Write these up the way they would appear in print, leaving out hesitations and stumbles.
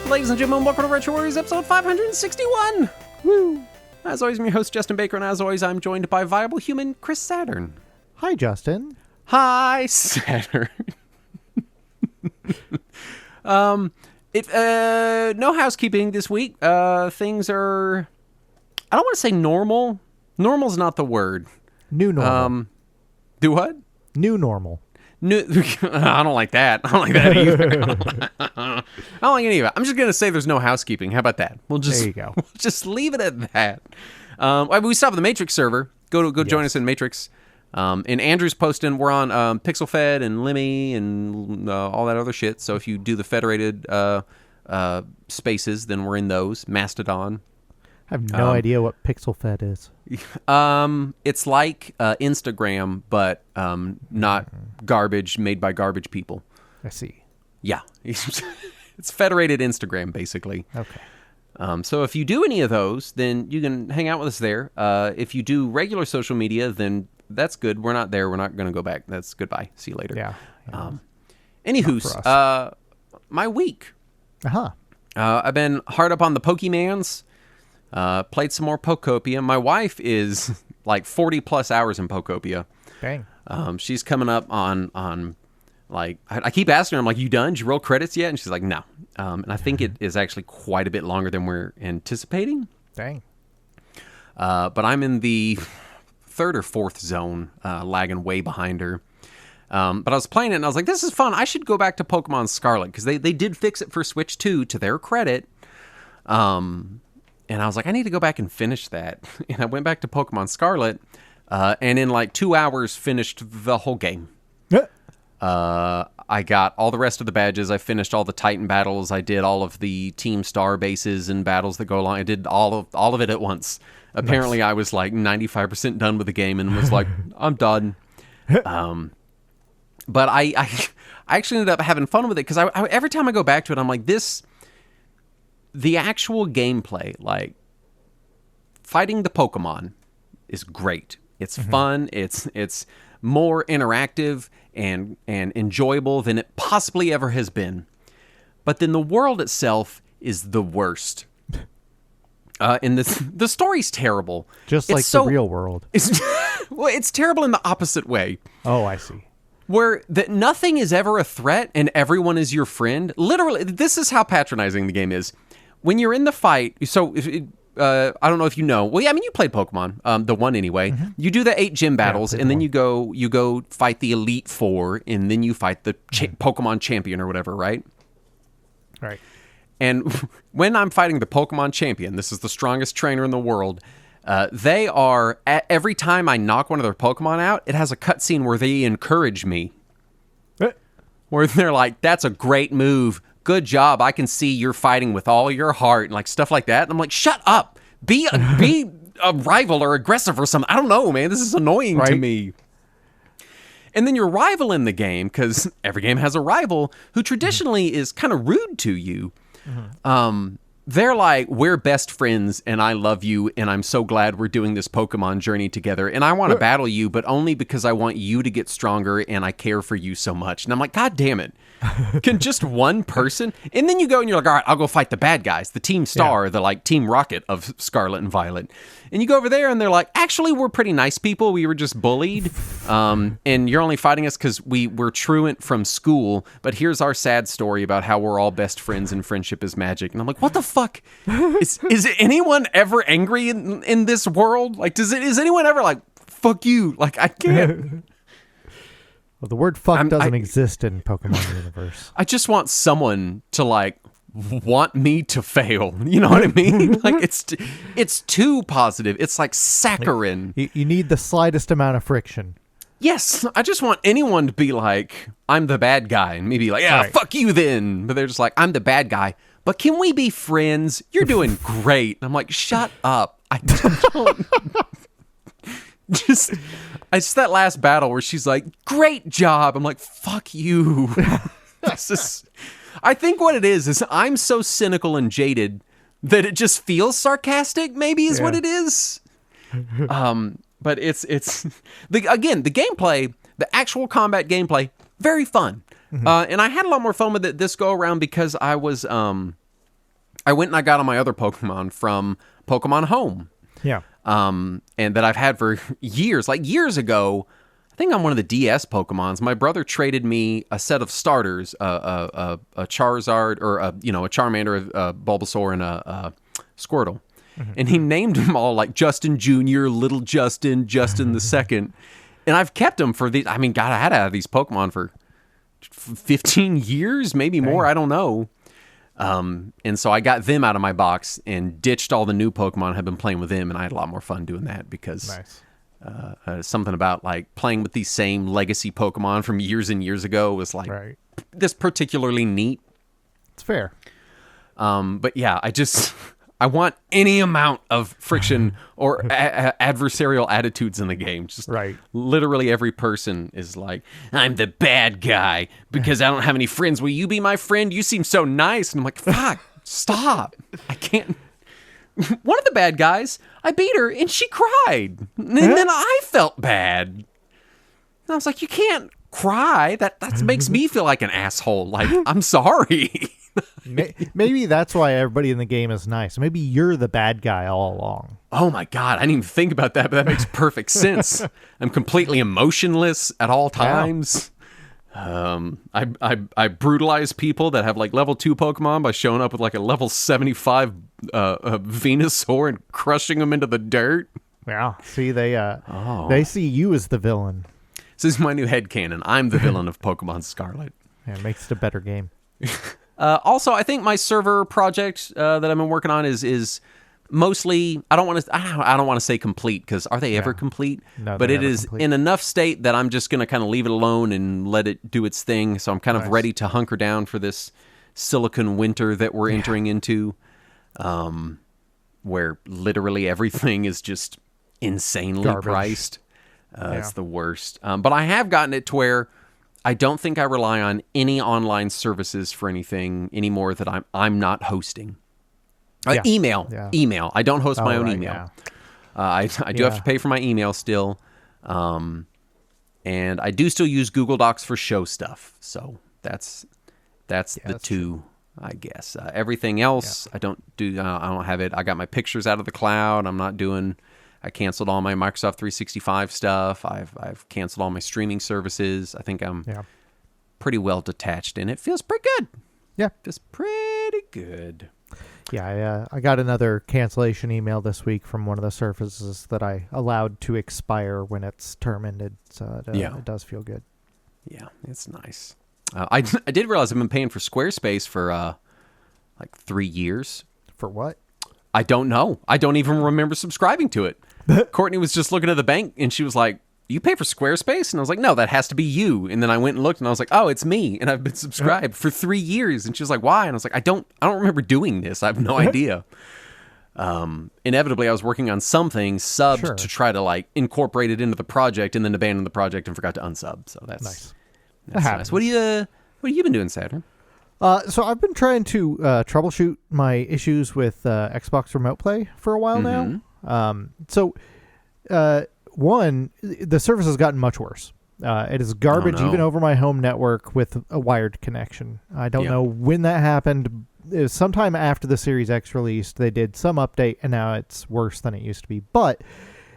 Ladies and gentlemen, welcome to Retro Warriors episode 561. Woo! As always, I'm your host, Justin Baker, and as always, I'm joined by viable human Chris Saturn. Hi, Justin. Hi, Saturn. No housekeeping this week. Things are, I don't want to say normal. Normal's not the word. New normal. Do what? New normal. I don't like that. I don't like that either. I don't like any of it. I'm just going to say there's no housekeeping. How about that? There you go. We'll just leave it at that. We stop at the Matrix server. Go join us in Matrix. And Andrew's posting. We're on PixelFed and Lemmy and all that other shit. So if you do the federated spaces, then we're in those. Mastodon. I have no idea what PixelFed is. It's like Instagram, but not garbage made by garbage people. I see. Yeah. It's federated Instagram, basically. Okay. So if you do any of those, then you can hang out with us there. If you do regular social media, then that's good. We're not there. We're not going to go back. That's goodbye. See you later. Yeah. Anywho's, my week. Uh-huh. I've been hard up on the Pokemans. Played some more Pokopia. My wife is like 40 plus hours in Pokopia. Dang. She's coming up on like, I keep asking her, I'm like, you done? Did you roll credits yet? And she's like, no. And I think it is actually quite a bit longer than we're anticipating. Dang. But I'm in the third or fourth zone, lagging way behind her. But I was playing it and I was like, this is fun. I should go back to Pokemon Scarlet because they did fix it for Switch 2 to their credit. And I was like, I need to go back and finish that. And I went back to Pokemon Scarlet, and in like 2 hours finished the whole game. I got all the rest of the badges. I finished all the Titan battles. I did all of the Team Star bases and battles that go along. I did all of it at once. Apparently, I was like 95% done with the game and was like, I'm done. But I actually ended up having fun with it because every time I go back to it, I'm like, the actual gameplay, like fighting the Pokemon, is great. It's fun. It's more interactive and enjoyable than it possibly ever has been. But then the world itself is the worst. And the story's terrible. Just like the real world. It's terrible in the opposite way. Oh, I see. Where that nothing is ever a threat and everyone is your friend. Literally, this is how patronizing the game is. When you're in the fight, so I don't know if you know. Well, yeah, I mean, you played Pokemon, the one anyway. Mm-hmm. You do the 8 gym battles, and then you go fight the Elite Four, and then you fight the Pokemon champion or whatever, right? Right. And when I'm fighting the Pokemon champion, this is the strongest trainer in the world. They are, every time I knock one of their Pokemon out, it has a cutscene where they encourage me. Where they're like, that's a great move. Good job. I can see you're fighting with all your heart and like stuff like that. And I'm like, shut up. Be a rival or aggressive or something. I don't know, man. This is annoying to me. And then your rival in the game, because every game has a rival who traditionally is kind of rude to you. They're like, we're best friends and I love you and I'm so glad we're doing this Pokemon journey together and I want to battle you, but only because I want you to get stronger and I care for you so much. And I'm like, God damn it. Can just one person? And then you go and you're like, all right, I'll go fight the bad guys, the Team Star, the like Team Rocket of Scarlet and Violet. And you go over there and they're like, actually, we're pretty nice people. We were just bullied. And you're only fighting us because we're truant from school. But here's our sad story about how we're all best friends and friendship is magic. And I'm like, what the fuck? Is anyone ever angry in this world? Like, is anyone ever like, fuck you? Like, I can't. Well, the word fuck doesn't exist in Pokemon universe. I just want someone to like want me to fail. You know what I mean? Like it's too positive. It's like saccharine. You need the slightest amount of friction. Yes, I just want anyone to be like, I'm the bad guy, and maybe like, yeah, fuck you then. But they're just like, I'm the bad guy. But can we be friends? You're doing great. And I'm like, shut up. I don't. Just that last battle where she's like, great job. I'm like, fuck you. I think what it is I'm so cynical and jaded that it just feels sarcastic, maybe is what it is. But it's the gameplay, the actual combat gameplay, very fun. And I had a lot more fun with it this go around because I was I went and I got all my other Pokemon from Pokemon Home. Yeah. And that I've had for years. Like years ago, I think on one of the DS Pokemons, my brother traded me a set of starters, a Charizard, or a Charmander, a Bulbasaur, and a Squirtle. Mm-hmm. And he named them all like Justin Jr., Little Justin, Justin the Second. And I've kept them for these. I mean, God, I had to have these Pokemon for 15 years, maybe more. I don't know. And so I got them out of my box and ditched all the new Pokemon. I've been playing with them, and I had a lot more fun doing that because something about like playing with these same legacy Pokemon from years and years ago was like this particularly neat. It's fair. But yeah, I want any amount of friction or adversarial attitudes in the game. Just literally every person is like, I'm the bad guy because I don't have any friends. Will you be my friend? You seem so nice. And I'm like, fuck, stop. I can't. One of the bad guys, I beat her and she cried. And then I felt bad. And I was like, you can't cry. That makes me feel like an asshole. Like, I'm sorry. Maybe that's why everybody in the game is nice. Maybe you're the bad guy all along. Oh my God, I didn't even think about that, but that makes perfect sense. I'm completely emotionless at all times. I brutalize people that have like level 2 Pokemon by showing up with like a level 75 Venusaur and crushing them into the dirt. Yeah, see, they see you as the villain. This is my new headcanon. I'm the villain of Pokemon Scarlet. Yeah, it makes it a better game. Also, I think my server project that I've been working on is mostly. I don't want to say complete because are they ever complete? No, but it is complete. in enough state that I'm just going to kind of leave it alone and let it do its thing. So I'm kind of ready to hunker down for this silicon winter that we're entering into, where literally everything is just insanely priced. It's the worst. But I have gotten it to where I don't think I rely on any online services for anything anymore that I'm not hosting. Email. I don't host my own email. I do have to pay for my email still. And I do still use Google Docs for show stuff. So that's the two, I guess. Everything else, I don't have it. I got my pictures out of the cloud. I canceled all my Microsoft 365 stuff. I've canceled all my streaming services. I think I'm pretty well detached, and it feels pretty good. Yeah. Feels pretty good. Yeah, I got another cancellation email this week from one of the services that I allowed to expire when its term ended, so it does feel good. Yeah, it's nice. I did realize I've been paying for Squarespace for like 3 years. For what? I don't know. I don't even remember subscribing to it. Courtney was just looking at the bank, and she was like, you pay for Squarespace? And I was like, no, that has to be you. And then I went and looked, and I was like, oh, it's me. And I've been subscribed for 3 years. And she was like, why? And I was like, I don't remember doing this. I have no idea. Inevitably, I was working on something subbed to try to like incorporate it into the project, and then abandoned the project and forgot to unsub. So that's nice. That's nice. What have you been doing, Saturn? So I've been trying to troubleshoot my issues with Xbox Remote Play for a while now. One, the service has gotten much worse. It is garbage even over my home network with a wired connection. I don't know when that happened. It was sometime after the Series X released. They did some update, and now it's worse than it used to be. But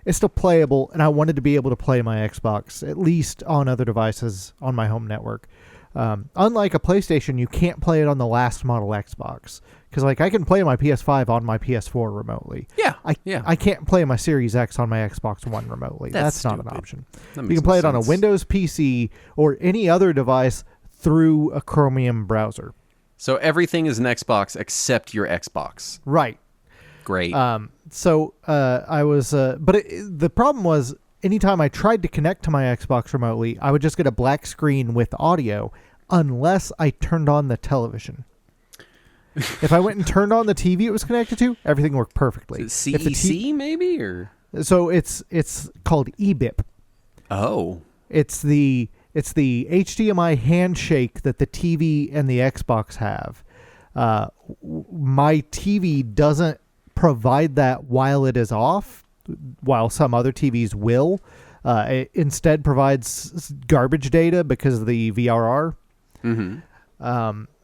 it's still playable, and I wanted to be able to play my Xbox, at least on other devices on my home network. Unlike a PlayStation, you can't play it on the last model Xbox. Because like I can play my PS5 on my PS4 remotely. I can't play my Series X on my Xbox One remotely. That's not an option. You can play it on a Windows PC or any other device through a Chromium browser. So everything is an Xbox except your Xbox. Right. Great. So I was... the problem was, anytime I tried to connect to my Xbox remotely, I would just get a black screen with audio unless I turned on the television. If I went and turned on the TV it was connected to, everything worked perfectly. Is it CEC maybe? Or so it's called eBIP. Oh. It's the HDMI handshake that the TV and the Xbox have. My TV doesn't provide that while it is off, while some other TVs will. It instead provides garbage data because of the VRR.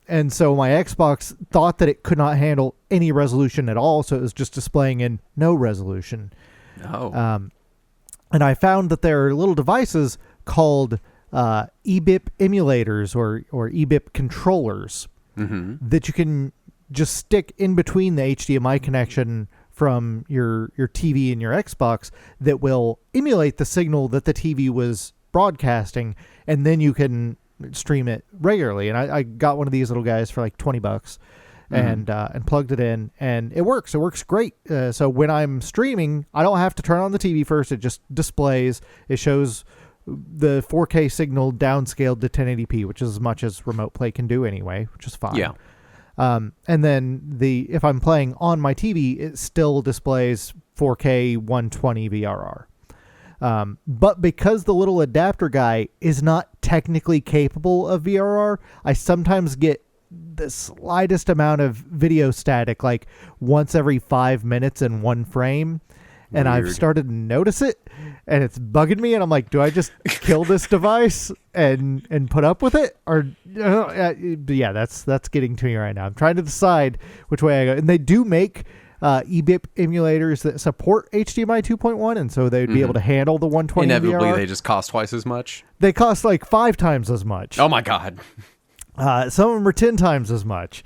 And so my Xbox thought that it could not handle any resolution at all, so it was just displaying in no resolution. Oh. And I found that there are little devices called eBip emulators or eBip controllers that you can just stick in between the HDMI connection from your TV and your Xbox that will emulate the signal that the TV was broadcasting, and then you can stream it regularly. And I got one of these little guys for like $20 and plugged it in, and it works. It works great. So when I'm streaming, I don't have to turn on the TV first. It just displays. It shows the 4K signal downscaled to 1080p, which is as much as Remote Play can do anyway, which is fine. Yeah. And then if I'm playing on my TV, it still displays 4K 120 VRR. But because the little adapter guy is not technically capable of VRR, I sometimes get the slightest amount of video static, like once every 5 minutes in one frame. And Weird. I've started to notice it, and it's bugging me. And I'm like, do I just kill this device and put up with it? Or yeah, that's getting to me right now. I'm trying to decide which way I go. And they do make eBip emulators that support HDMI 2.1, and so they'd be able to handle the 120 Inevitably, VRR. they just cost twice as much. They cost like 5 times as much. Oh my God. Some of them are 10 times as much.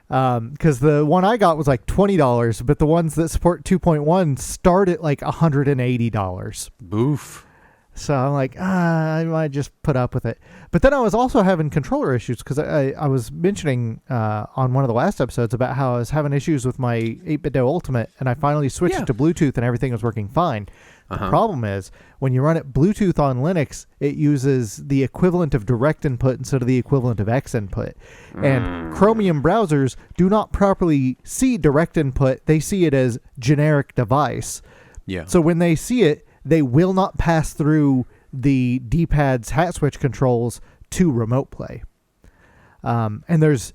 Because the one I got was like $20, but the ones that support 2.1 start at like $180. Boof. So I'm like, I might just put up with it. But then I was also having controller issues because I was mentioning on one of the last episodes about how I was having issues with my 8-Bit Ultimate, and I finally switched it to Bluetooth and everything was working fine. The problem is, when you run it Bluetooth on Linux, it uses the equivalent of direct input instead of the equivalent of X input. And Chromium browsers do not properly see direct input. They see it as generic device. Yeah. So when they see it, they will not pass through the D-pad's hat switch controls to Remote Play. And there's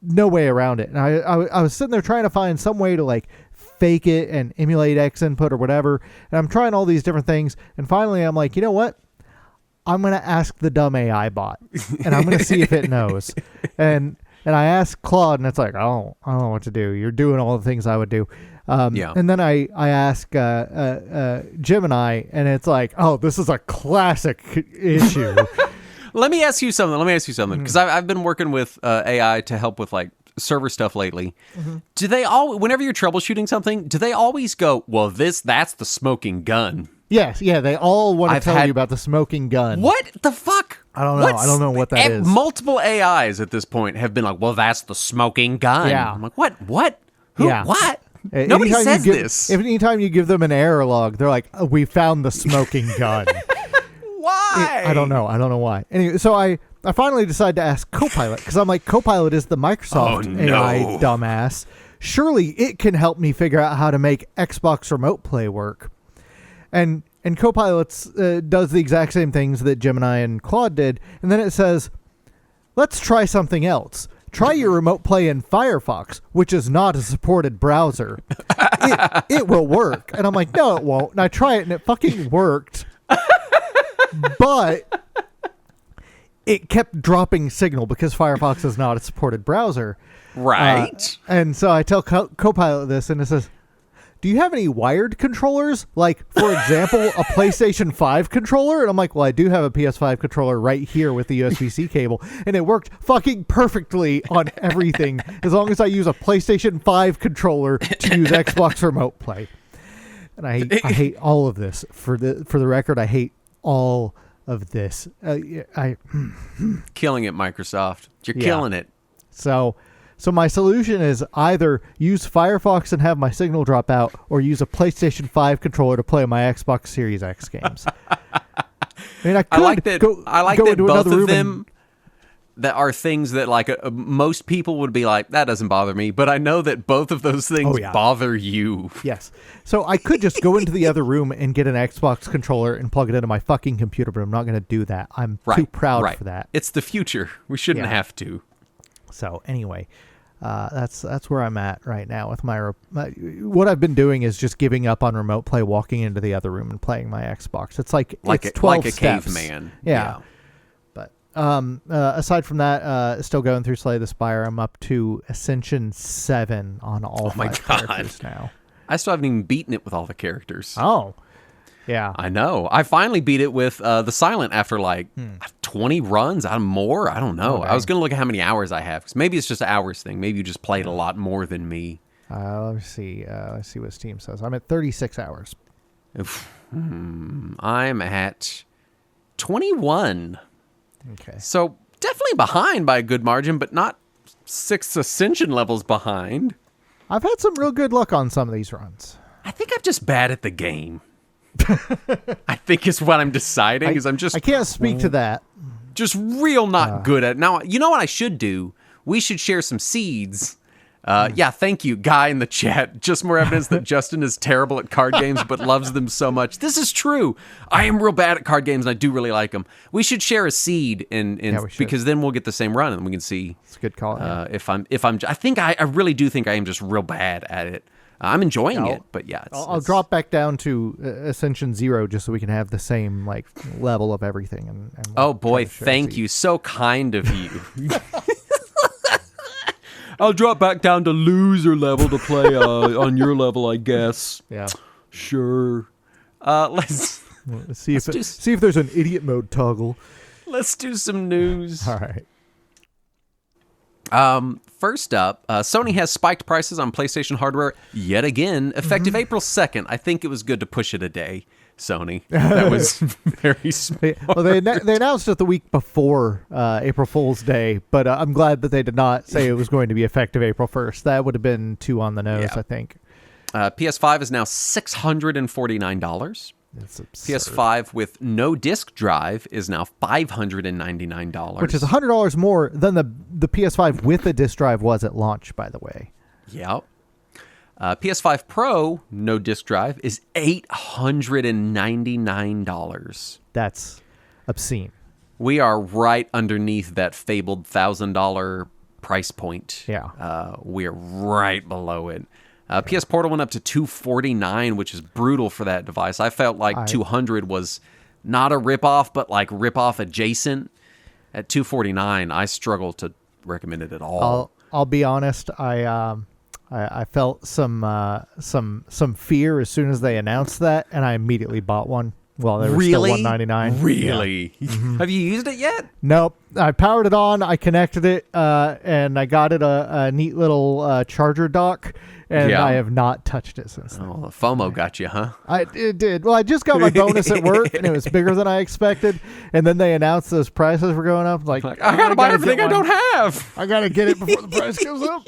no way around it. And I was sitting there trying to find some way to like fake it and emulate X input or whatever. And I'm trying all these different things. And finally, I'm like, you know what? I'm going to ask the dumb AI bot, and I'm going to see if it knows. And I asked Claude, and it's like, I don't know what to do. You're doing all the things I would do. And then I ask Gemini, and it's like, oh, this is a classic issue. Let me ask you something, because I've been working with AI to help with like server stuff lately. Do they all, whenever you're troubleshooting something, do they always go, well, that's the smoking gun? Yes, yeah, they all want to tell you about the smoking gun. What the fuck? I don't know. I don't know what that is. Multiple AIs at this point have been like, well, that's the smoking gun. Yeah. I'm like, what? Who? Yeah. What? Nobody says this. Anytime you give them an error log, they're like, we found the smoking gun. Why? I don't know. I don't know why. Anyway, so I finally decided to ask Copilot, because I'm like, Copilot is the Microsoft AI dumbass. Surely it can help me figure out how to make Xbox Remote Play work. And Copilot does the exact same things that Gemini and Claude did. And then it says, let's try something else. Try your Remote Play in Firefox, which is not a supported browser. It will work. And I'm like, no, it won't. And I try it, and it fucking worked. But it kept dropping signal because Firefox is not a supported browser. Right. And so I tell Copilot this, and it says, do you have any wired controllers? Like, for example, a PlayStation 5 controller? And I'm like, well, I do have a PS5 controller right here with the USB-C cable. And it worked fucking perfectly on everything as long as I use a PlayStation 5 controller to use Xbox Remote Play. And I hate all of this. For the record, I hate all of this. Killing it, Microsoft. You're killing it. So my solution is either use Firefox and have my signal drop out, or use a PlayStation 5 controller to play my Xbox Series X games. I mean, I like that both of them that are things that like most people would be like, that doesn't bother me, but I know that both of those things bother you. Yes. So I could just go into the other room and get an Xbox controller and plug it into my fucking computer, but I'm not going to do that. I'm too proud for that. It's the future. We shouldn't have to. So anyway, that's where I'm at right now with my what I've been doing is just giving up on Remote Play, walking into the other room and playing my Xbox. It's like it's 12 like a steps. caveman. Yeah. But Aside from that, still going through Slay the Spire. I'm up to Ascension 7 on all five characters now. I still haven't even beaten it with all the characters. Oh, yeah. I know. I finally beat it with the Silent after 20 runs. More. I don't know. Okay. I was going to look at how many hours I have, because maybe it's just an hours thing. Maybe you just played a lot more than me. Let me see. Let's see what Steam says. I'm at 36 hours. I'm at 21. Okay. So definitely behind by a good margin, but not 6 Ascension levels behind. I've had some real good luck on some of these runs. I think I'm just bad at the game. I think is what I'm deciding. I can't speak to that. Just real not good at it. Now, you know what I should do? We should share some seeds. Yeah, thank you, guy in the chat. Just more evidence that Justin is terrible at card games, but loves them so much. This is true. I am real bad at card games, and I do really like them. We should share a seed, because then we'll get the same run, and we can see. It's a good call. I really do think I am just real bad at it. I'm enjoying it, but yeah. I'll drop back down to Ascension 0 just so we can have the same level of everything. And oh boy, thank you. So kind of you. I'll drop back down to loser level to play on your level, I guess. Yeah. Sure. Let's see if there's an idiot mode toggle. Let's do some news. All right. First up, Sony has spiked prices on PlayStation hardware yet again, effective April 2nd. I think it was good to push it a day, Sony. That was very smart. Well, they announced it the week before April Fool's Day, but I'm glad that they did not say it was going to be effective April 1st. That would have been too on the nose, I think. PS5 is now $649. That's absurd. PS5 with no disc drive is now $599. Which is $100 more than the PS5 with a disc drive was at launch, by the way. Yep. PS5 Pro, no disc drive, is $899. That's obscene. We are right underneath that fabled $1,000 price point. Yeah. We're right below it. PS Portal went up to $249, which is brutal for that device. I felt like $200 was not a ripoff, but like ripoff adjacent. At $249, I struggle to recommend it at all. I'll be honest. I felt some fear as soon as they announced that, and I immediately bought one. Well, they were still $199. Really? Yeah. Have you used it yet? Nope. I powered it on. I connected it, and I got it a neat little charger dock. And I have not touched it since then. Oh, the FOMO got you, huh? It did. Well, I just got my bonus at work, and it was bigger than I expected. And then they announced those prices were going up. Like I got to buy everything I don't have. I got to get it before the price goes up.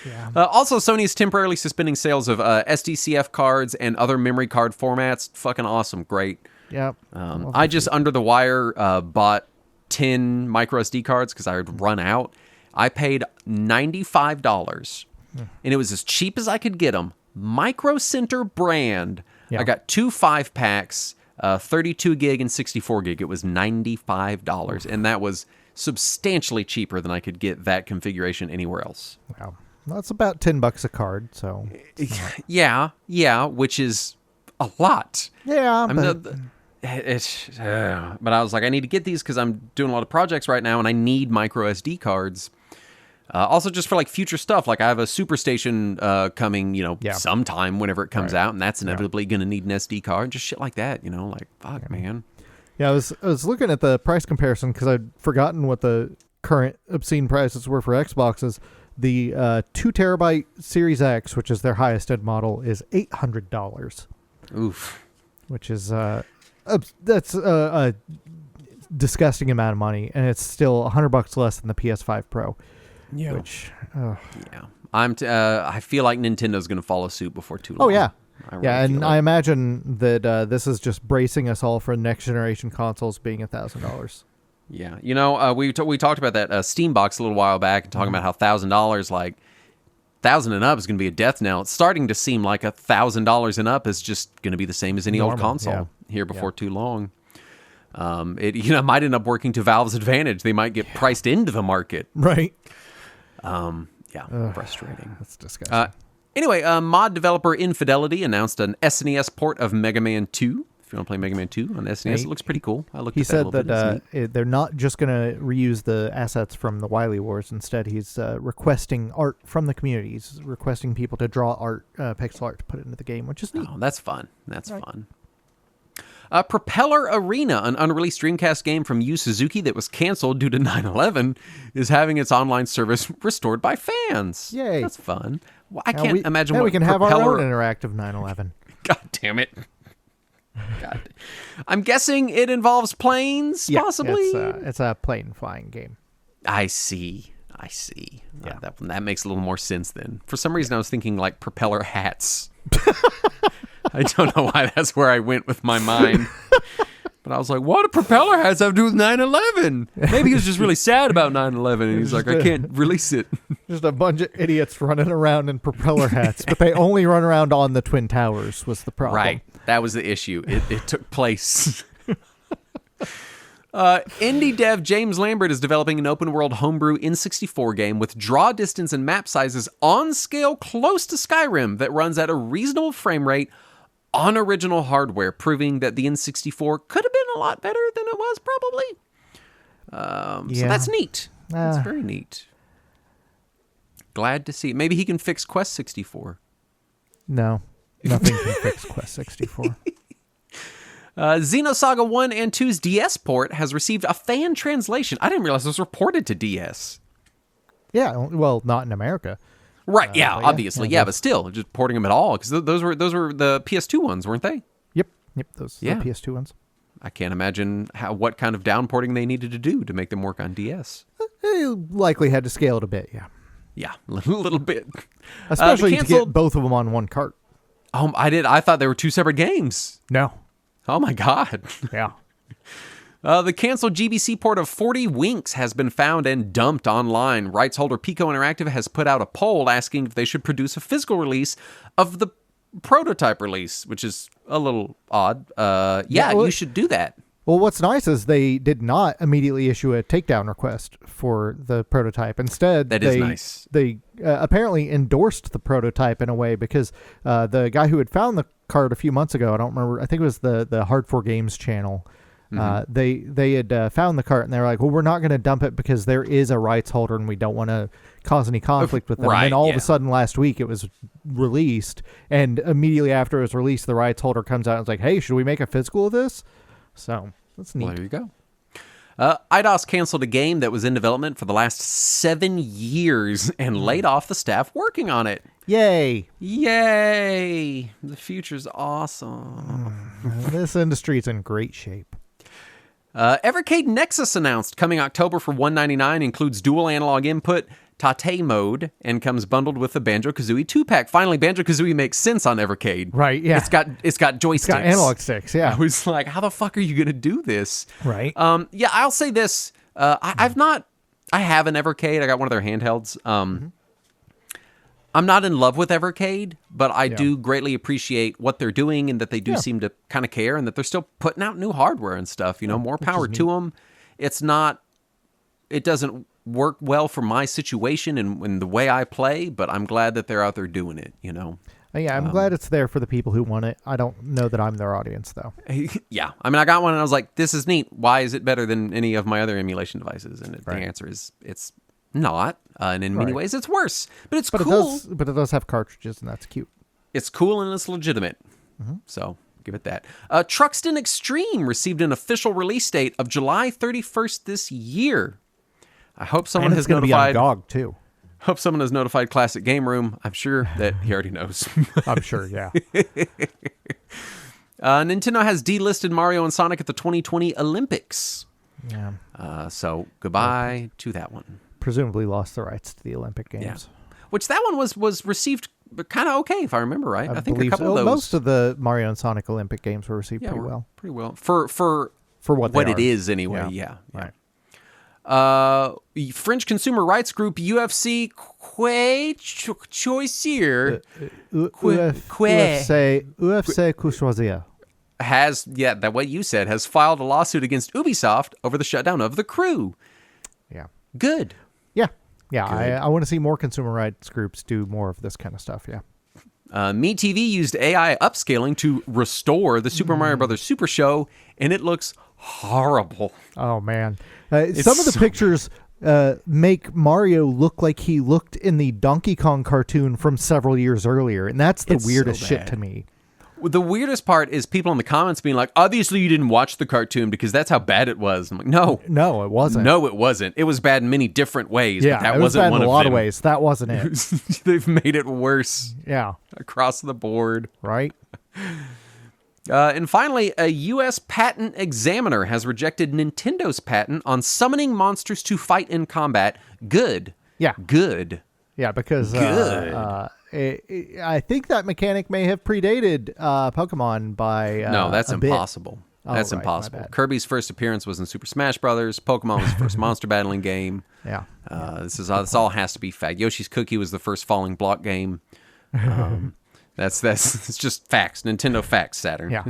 Yeah. Also, Sony is temporarily suspending sales of SDCF cards and other memory card formats. Fucking awesome. Great. Yep. I just, under the wire, bought 10 micro SD cards because I had run out. I paid $95. And it was as cheap as I could get them. Micro Center brand. Yeah. I got 2 5-packs, 32 gig and 64 gig. It was $95. And that was substantially cheaper than I could get that configuration anywhere else. Wow. Well, that's about $10 a card. So yeah, which is a lot. Yeah, but I was like, I need to get these because I'm doing a lot of projects right now, and I need micro SD cards. Also, just for like future stuff, like I have a Superstation coming, sometime whenever it comes out, and that's inevitably going to need an SD card. Just shit like that, like fuck, man. Yeah, I was looking at the price comparison because I'd forgotten what the current obscene prices were for Xboxes. The 2 terabyte Series X, which is their highest end model, is $800. Oof. Which is that's a disgusting amount of money, and it's still $100 less than the PS5 Pro. Yeah. Which, yeah. I feel like Nintendo's going to follow suit before too long. Oh, yeah. I imagine that this is just bracing us all for next generation consoles being $1,000. Yeah. We talked about that Steam box a little while back and talking about how $1,000, like, 1,000 and up is going to be a death knell. It's starting to seem like $1,000 and up is just going to be the same as any old console here before too long. It might end up working to Valve's advantage. They might get priced into the market. Right. Frustrating. That's disgusting. Anyway, mod developer Infidelity announced an SNES port of Mega Man 2 If you want to play Mega Man 2 on SNES, it looks pretty cool. I looked He at that said a little bit. they're not just going to reuse the assets from the Wily Wars. Instead, he's requesting art from the community. He's requesting people to draw art, pixel art, to put it into the game, which is neat. Oh, that's fun. That's fun. Propeller Arena, an unreleased Dreamcast game from Yu Suzuki that was canceled due to 9/11, is having its online service restored by fans. Yay. That's fun. Well, I can't imagine what what we can have our own interactive 9/11. God damn it. God. I'm guessing it involves planes, possibly? It's a plane flying game. I see. Yeah. That makes a little more sense then. For some reason, I was thinking like propeller hats. I don't know why that's where I went with my mind. But I was like, what do propeller hats have to do with 9/11? Maybe he was just really sad about 9/11, and he's like, I can't release it. Just a bunch of idiots running around in propeller hats, but they only run around on the Twin Towers was the problem. Right. That was the issue. It took place. Indie dev James Lambert is developing an open-world homebrew N64 game with draw distance and map sizes on scale close to Skyrim that runs at a reasonable frame rate on original hardware, proving that the N64 could have been a lot better than it was, probably. So that's neat. That's very neat. Glad to see it. Maybe he can fix Quest 64. No, nothing can fix Quest 64. Xenosaga 1 and 2's DS port has received a fan translation. I didn't realize it was reported to DS. Yeah, well, not in America. Right, obviously. But still, just porting them at all, because those were the PS2 ones, weren't they? Yep, those are the PS2 ones. I can't imagine what kind of downporting they needed to do to make them work on DS. They likely had to scale it a bit, yeah. Yeah, a little bit. Especially to get both of them on one cart. Oh, I thought they were two separate games. No. Oh my God. Yeah. The canceled GBC port of 40 Winks has been found and dumped online. Rights holder Pico Interactive has put out a poll asking if they should produce a physical release of the prototype release, which is a little odd. You should do that. Well, what's nice is they did not immediately issue a takedown request for the prototype. Instead, that is nice. They apparently endorsed the prototype in a way because the guy who had found the card a few months ago, I don't remember, I think it was the Hard 4 Games channel. They had found the cart and they were like, well, we're not going to dump it because there is a rights holder and we don't want to cause any conflict with them. Right, and then all of a sudden last week it was released, and immediately after it was released, the rights holder comes out and is like, hey, should we make a physical of this? So that's neat. Well, there you go. IDOS canceled a game that was in development for the last 7 years and laid off the staff working on it. Yay. The future's awesome. This industry's in great shape. Evercade Nexus announced coming October for $199, includes dual analog input, Tate mode, and comes bundled with the Banjo-Kazooie 2-pack. Finally, Banjo-Kazooie makes sense on Evercade. Right, yeah. It's got joysticks. It's got analog sticks, yeah. I was like, how the fuck are you going to do this? Right. I'll say this. I have an Evercade. I got one of their handhelds. I'm not in love with Evercade, but I do greatly appreciate what they're doing and that they do seem to kind of care and that they're still putting out new hardware and stuff. You know, more power to them. It doesn't work well for my situation and the way I play, but I'm glad that they're out there doing it, you know. Yeah, I'm glad it's there for the people who want it. I don't know that I'm their audience, though. Yeah. I mean, I got one and I was like, this is neat. Why is it better than any of my other emulation devices? And the answer is it's not. And in many ways, it's worse. But it's cool. It does have cartridges, and that's cute. It's cool and it's legitimate. So give it that. Truxton Extreme received an official release date of July 31st this year. I hope someone has notified. Be on GOG too. Hope someone has notified Classic Game Room. I'm sure that he already knows. I'm sure, yeah. Nintendo has delisted Mario and Sonic at the 2020 Olympics. Yeah. So goodbye to that one. Presumably lost the rights to the Olympic Games. Yeah. Which that one was received kind of okay, if I remember right. I think a couple so. of those. Most of the Mario and Sonic Olympic Games were received pretty well. Pretty well. For what it is anyway. Yeah. Right. French consumer rights group UFC Choisir UFC Choisir has that what you said has filed a lawsuit against Ubisoft over the shutdown of The Crew. Yeah. Good. Yeah. I want to see more consumer rights groups do more of this kind of stuff. Yeah. MeTV used AI upscaling to restore the Super Mario Brothers Super Show, and it looks horrible. Oh, man. Some of the pictures make Mario look like he looked in the Donkey Kong cartoon from several years earlier, and that's the weirdest shit to me. The weirdest part is people in the comments being like, obviously you didn't watch the cartoon because that's how bad it was. I'm like, no, it wasn't. No, it wasn't. It was bad in many different ways. Yeah, but that it was wasn't bad one in a of lot them. of ways. That wasn't it. They've made it worse. Yeah. Across the board. Right. And finally, a U.S. patent examiner has rejected Nintendo's patent on summoning monsters to fight in combat. Good. Yeah. Good. Yeah, because I think that mechanic may have predated Pokemon by no, that's a impossible. Bit. That's right, impossible. Kirby's first appearance was in Super Smash Brothers. Pokemon was the first monster battling game. Yeah. This all has to be fact. Yoshi's Cookie was the first falling block game. That's it's just facts. Nintendo facts, Saturn. Yeah.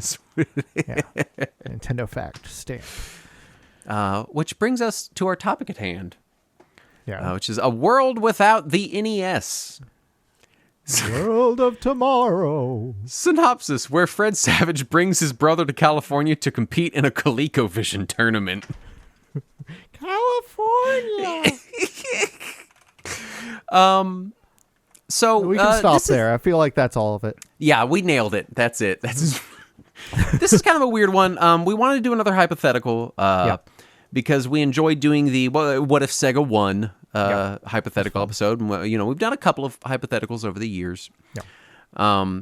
Nintendo fact stamp. Which brings us to our topic at hand. Yeah. Which is a world without the NES. World of Tomorrow. Synopsis: where Fred Savage brings his brother to California to compete in a ColecoVision tournament. California. So we can stop there. I feel like that's all of it. Yeah, we nailed it. That's it. This is kind of a weird one. We wanted to do another hypothetical because we enjoyed doing the what if Sega won hypothetical episode. We've done a couple of hypotheticals over the years. Yeah.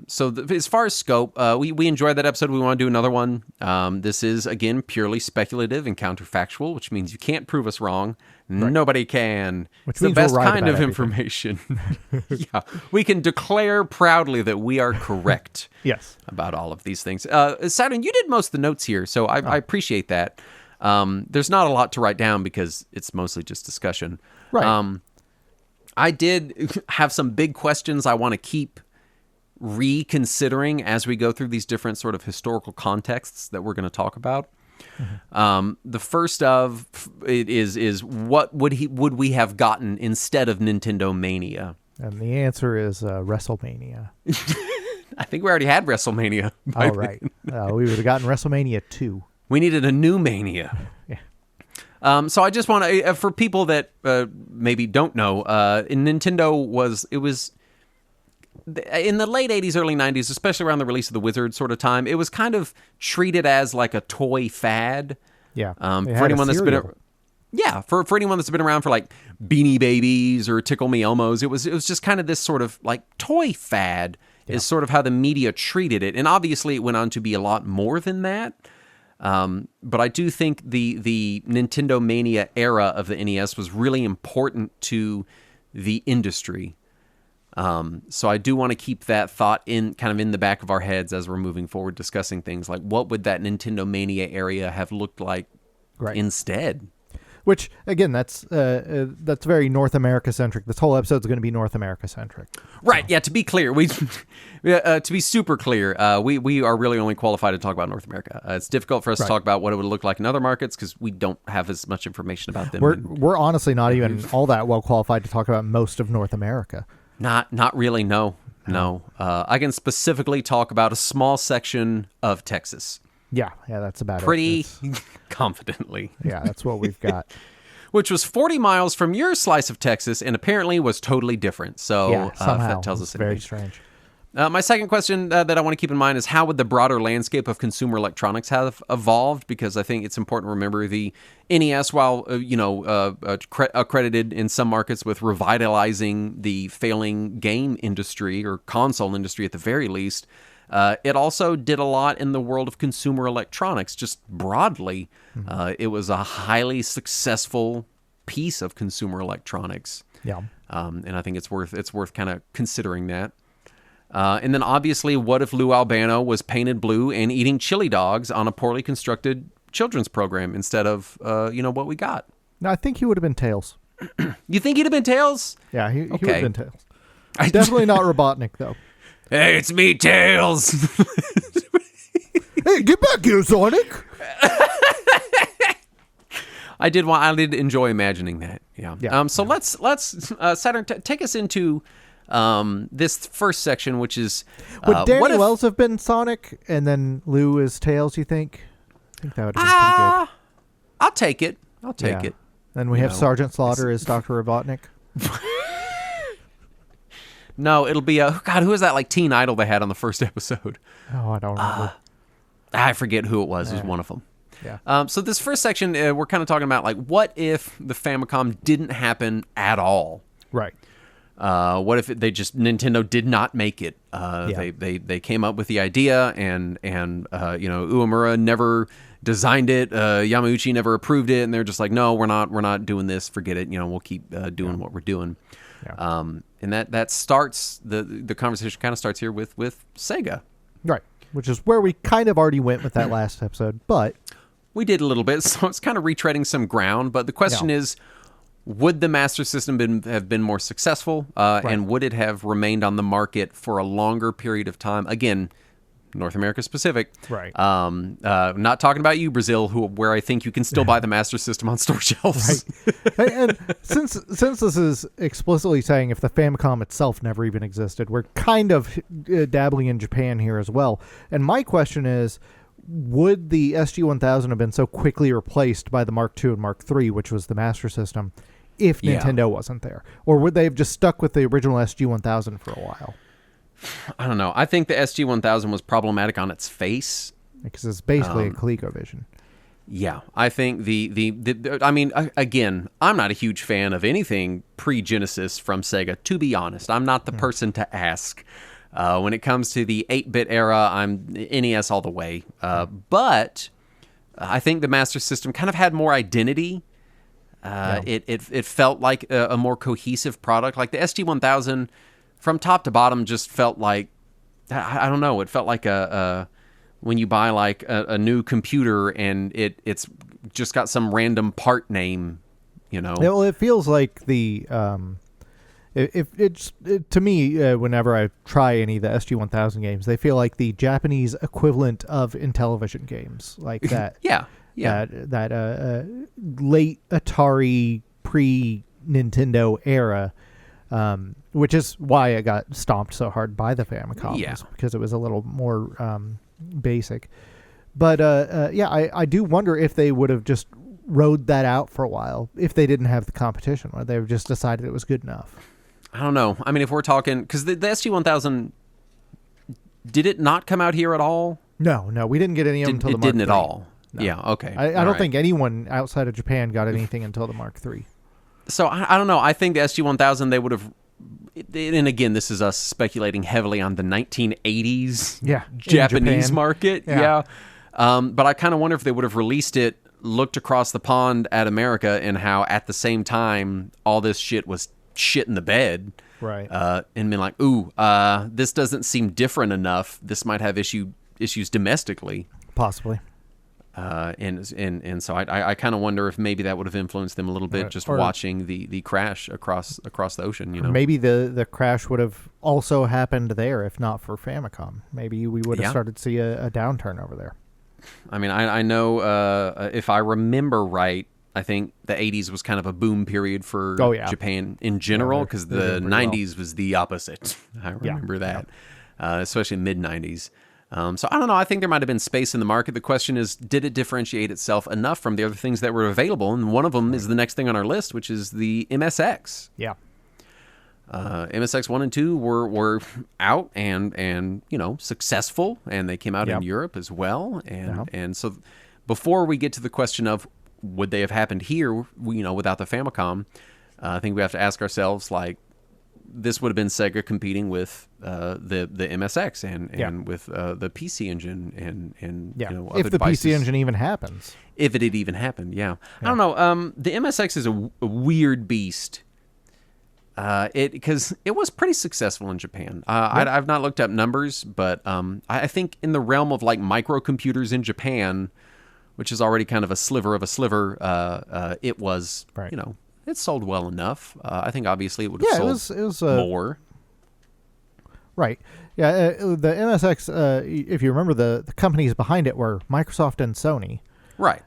So as far as scope, we enjoyed that episode. We want to do another one. This is, again, purely speculative and counterfactual, which means you can't prove us wrong. Right. Nobody can. Which it's the means best we're right kind of about information. Yeah, we can declare proudly that we are correct. Yes. About all of these things. Saturn, you did most of the notes here, so I appreciate that. There's not a lot to write down because it's mostly just discussion. Right. I did have some big questions I want to keep reconsidering as we go through these different sort of historical contexts that we're going to talk about. Mm-hmm. The first of it is what would we have gotten instead of Nintendo Mania? And the answer is WrestleMania. I think we already had WrestleMania. All right. We would have gotten WrestleMania 2. We needed a new Mania. Yeah. So I just want to, for people that maybe don't know, Nintendo was in the late 80s, early 90s, especially around the release of the Wizard sort of time, it was kind of treated as like a toy fad. Yeah. For anyone that's been for anyone that's been around for like Beanie Babies or Tickle Me Elmos, it was just kind of this sort of like toy fad is sort of how the media treated it. And obviously it went on to be a lot more than that. But I do think the Nintendo Mania era of the NES was really important to the industry. So I do want to keep that thought in the back of our heads as we're moving forward discussing things like what would that Nintendo Mania area have looked like instead. Which, again, that's very North America centric. This whole episode is going to be North America centric. Right. So. Yeah. To be clear, to be super clear, we are really only qualified to talk about North America. It's difficult for us to talk about what it would look like in other markets because we don't have as much information about them. We're honestly not even all that well qualified to talk about most of North America. Not really. No. I can specifically talk about a small section of Texas. Yeah, that's about pretty confidently. Yeah, that's what we've got. Which was 40 miles from your slice of Texas and apparently was totally different. So somehow, that tells us very strange. My second question that I want to keep in mind is how would the broader landscape of consumer electronics have evolved? Because I think it's important to remember the NES, while accredited in some markets with revitalizing the failing game industry or console industry at the very least, it also did a lot in the world of consumer electronics, just broadly. Mm-hmm. It was a highly successful piece of consumer electronics. Yeah. And I think it's worth kind of considering that. And then obviously, what if Lou Albano was painted blue and eating chili dogs on a poorly constructed children's program instead of, what we got? No, I think he would have been Tails. You think he'd have been Tails? Yeah, he would have been Tails. Definitely not Robotnik, though. Hey, it's me, Tails. Hey, get back here, Sonic. I did enjoy imagining that. Yeah. So let's Saturn, take us into This first section, which is would Danny Wells have been Sonic and then Lou is Tails? You think? I think that would have been pretty good. I'll take it. I'll take it. Then we have Sergeant Slaughter as Dr. Robotnik. No, it'll be God. Who was that like teen idol they had on the first episode? Oh, I don't remember. I forget who it was. It was one of them. Yeah. So this first section, we're kind of talking about like what if the Famicom didn't happen at all? Right. What if Nintendo did not make it? They came up with the idea, and Uemura never designed it. Yamauchi never approved it, and they're just like, no, we're not doing this. Forget it. We'll keep doing what we're doing. Yeah. And that starts the conversation. Kind of starts here with Sega, right? Which is where we kind of already went with that last episode, but we did a little bit, so it's kind of retreading some ground. But the question is, would the Master System have been more successful, and would it have remained on the market for a longer period of time? Again, North America specific. Right. Not talking about you, Brazil, where I think you can still buy the Master System on store shelves. Right. And since this is explicitly saying if the Famicom itself never even existed, we're kind of dabbling in Japan here as well. And my question is, would the SG-1000 have been so quickly replaced by the Mark II and Mark III, which was the Master System, if Nintendo wasn't there? Or would they have just stuck with the original SG-1000 for a while? I don't know. I think the SG-1000 was problematic on its face. Because it's basically a ColecoVision. Yeah. I think I mean, again, I'm not a huge fan of anything pre-Genesis from Sega, to be honest. I'm not the person to ask. When it comes to the 8-bit era, I'm NES all the way. But I think the Master System kind of had more identity. It felt like a more cohesive product. Like the SG-1000, from top to bottom, just felt like, I don't know, it felt like when you buy like a new computer and it's just got some random part name, Well, it feels like the... to me, whenever I try any of the SG-1000 games, they feel like the Japanese equivalent of Intellivision games, like that. That late Atari pre-Nintendo era, which is why it got stomped so hard by the Famicom, because it was a little more basic. But I do wonder if they would have just rode that out for a while if they didn't have the competition, or they just decided it was good enough. I don't know. I mean, if we're talking... Because the SG-1000... Did it not come out here at all? No, we didn't get any of them until the Mark III. It didn't at all? No. Yeah, okay. I don't think anyone outside of Japan got anything until the Mark III. So, I don't know. I think the SG-1000, they would have... And again, this is us speculating heavily on the 1980s Japanese market. Yeah. But I kind of wonder if they would have released it, looked across the pond at America, and how at the same time all this shit was shit in the bed, right? And been like, ooh, this doesn't seem different enough. This might have issues domestically, possibly. And so I kind of wonder if maybe that would have influenced them a little bit, just watching the crash across the ocean. Maybe the crash would have also happened there if not for Famicom. Maybe we would have started to see a downturn over there. I mean, I know if I remember right, I think the 80s was kind of a boom period for Japan in general, because the 90s was the opposite. I remember that, especially mid-90s. So I don't know. I think there might have been space in the market. The question is, did it differentiate itself enough from the other things that were available? And one of them is the next thing on our list, which is the MSX. Yeah. MSX 1 and 2 were out and successful, and they came out in Europe as well. And so before we get to the question of would they have happened here, without the Famicom, I think we have to ask ourselves, like, this would have been Sega competing with the MSX and with the PC Engine and other if the devices. PC Engine even happens. If it had even happened, I don't know. The MSX is a weird beast. Because it was pretty successful in Japan. I've not looked up numbers, but I think in the realm of like microcomputers in Japan, which is already kind of a sliver of a sliver, it was, it sold well enough. I think obviously it would have sold it was more. Right. Yeah, the MSX, if you remember, the companies behind it were Microsoft and Sony. Right.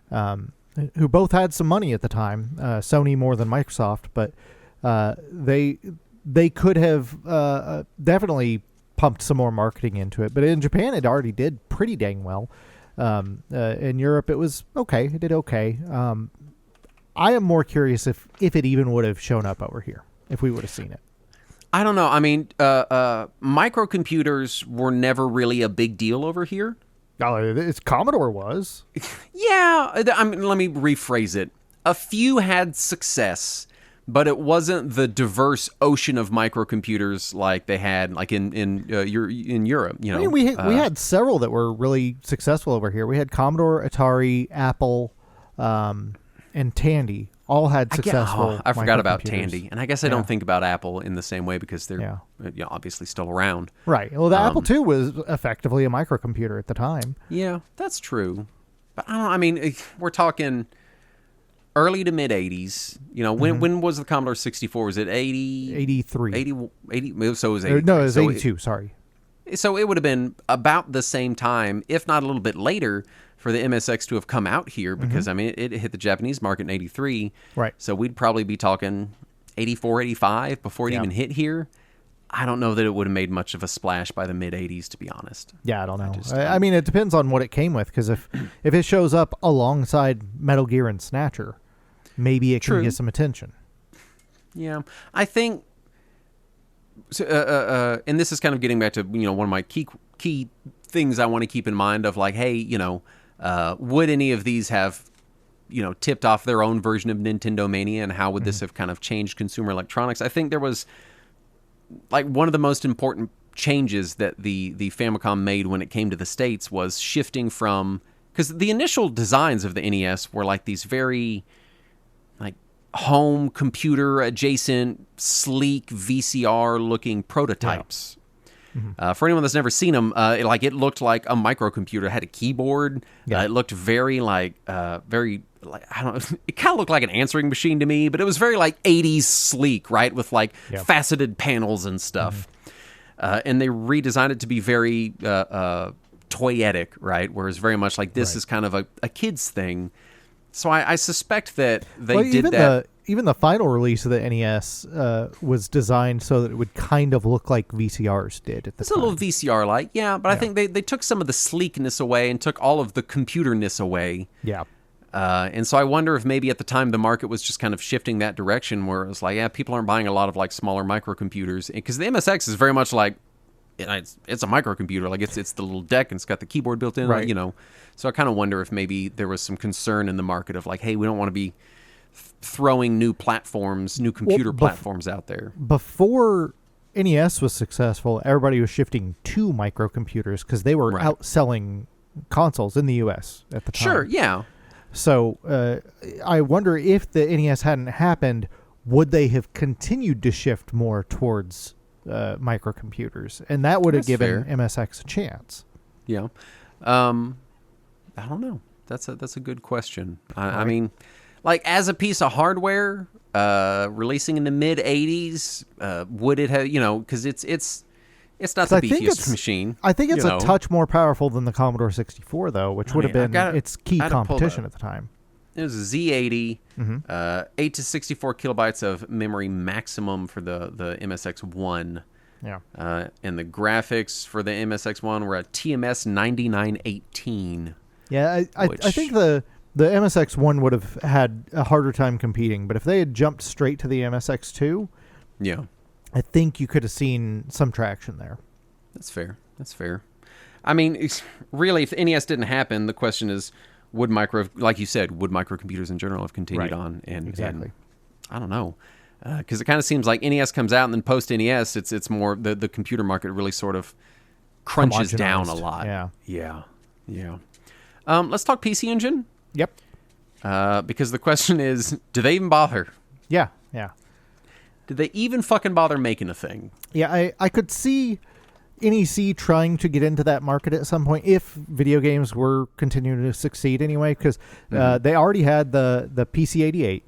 Who both had some money at the time. Sony more than Microsoft, but the they could have definitely pumped some more marketing into it. But in Japan, it already did pretty dang well. In Europe, it was okay. It did okay. I am more curious if it even would have shown up over here, if we would have seen it. I don't know. I mean, microcomputers were never really a big deal over here. Oh, it's Commodore was. Yeah. I mean, let me rephrase it. A few had success, but it wasn't the diverse ocean of microcomputers like they had like in Europe. You know, I mean, we had several that were really successful over here. We had Commodore, Atari, Apple, and Tandy. All had successful. I forgot about Tandy, and I guess I don't think about Apple in the same way because they're obviously still around. Right. Well, the Apple II was effectively a microcomputer at the time. Yeah, that's true. But I don't know. I mean, we're talking early to mid 80s. You know, when was the Commodore 64? Was it 80? 83. 80. So it was 80. No, it was 82. Sorry. So it would have been about the same time, if not a little bit later, for the MSX to have come out here because, I mean, it hit the Japanese market in 83. Right. So we'd probably be talking 84, 85 before it even hit here. I don't know that it would have made much of a splash by the mid-80s, to be honest. Yeah, I don't know. I mean, it depends on what it came with because if it shows up alongside Metal Gear and Snatcher, maybe it can get some attention. Yeah. I think... So, and this is kind of getting back to, you know, one of my key things I want to keep in mind of like, hey, you know, would any of these have, you know, tipped off their own version of Nintendo Mania, and how would this have kind of changed consumer electronics? I think there was like one of the most important changes that the Famicom made when it came to the States was shifting from, because the initial designs of the NES were like these very like home computer adjacent, sleek VCR looking prototypes. For anyone that's never seen them, it looked like a microcomputer. It had a keyboard. It looked very like I don't know. It kind of looked like an answering machine to me, but it was very like 80s sleek, right, with like faceted panels and stuff. And they redesigned it to be very toyetic, right, whereas very much like this is kind of a kid's thing. So I suspect that they did that. Even the final release of the NES was designed so that it would kind of look like VCRs did at the time. It's a little VCR-like, but I think they took some of the sleekness away and took all of the computerness away. Yeah. And so I wonder if maybe at the time the market was just kind of shifting that direction where it was like, people aren't buying a lot of like smaller microcomputers. Because the MSX is very much like, it's a microcomputer. Like it's the little deck and it's got the keyboard built in, right. You know. So I kind of wonder if maybe there was some concern in the market of like, hey, we don't want to be throwing new computer platforms out there. Before NES was successful, everybody was shifting to microcomputers because they were outselling consoles in the U.S. at the time. Sure, yeah. So I wonder if the NES hadn't happened, would they have continued to shift more towards microcomputers? And that would have given MSX a chance. Yeah. I don't know. That's a good question. I mean, like as a piece of hardware, releasing in the mid '80s, would it have? You know, because it's not the beefiest machine. I think it's a touch more powerful than the Commodore 64, though, which would have been its key competition at the time. It was a Z80, 8 to 64 kilobytes of memory maximum for the MSX1. Yeah. And the graphics for the MSX1 were a TMS 9918. Yeah, I think the MSX1 would have had a harder time competing, but if they had jumped straight to the MSX2, I think you could have seen some traction there. That's fair. I mean, really, if the NES didn't happen, the question is, like you said, would microcomputers in general have continued on? And exactly. And I don't know. Because it kind of seems like NES comes out and then post-NES, it's more, the computer market really sort of crunches down a lot. Yeah. Let's talk PC Engine. Yep. Because the question is, do they even bother? Yeah. Did they even fucking bother making a thing? Yeah, I could see NEC trying to get into that market at some point if video games were continuing to succeed anyway, because they already had the PC-88.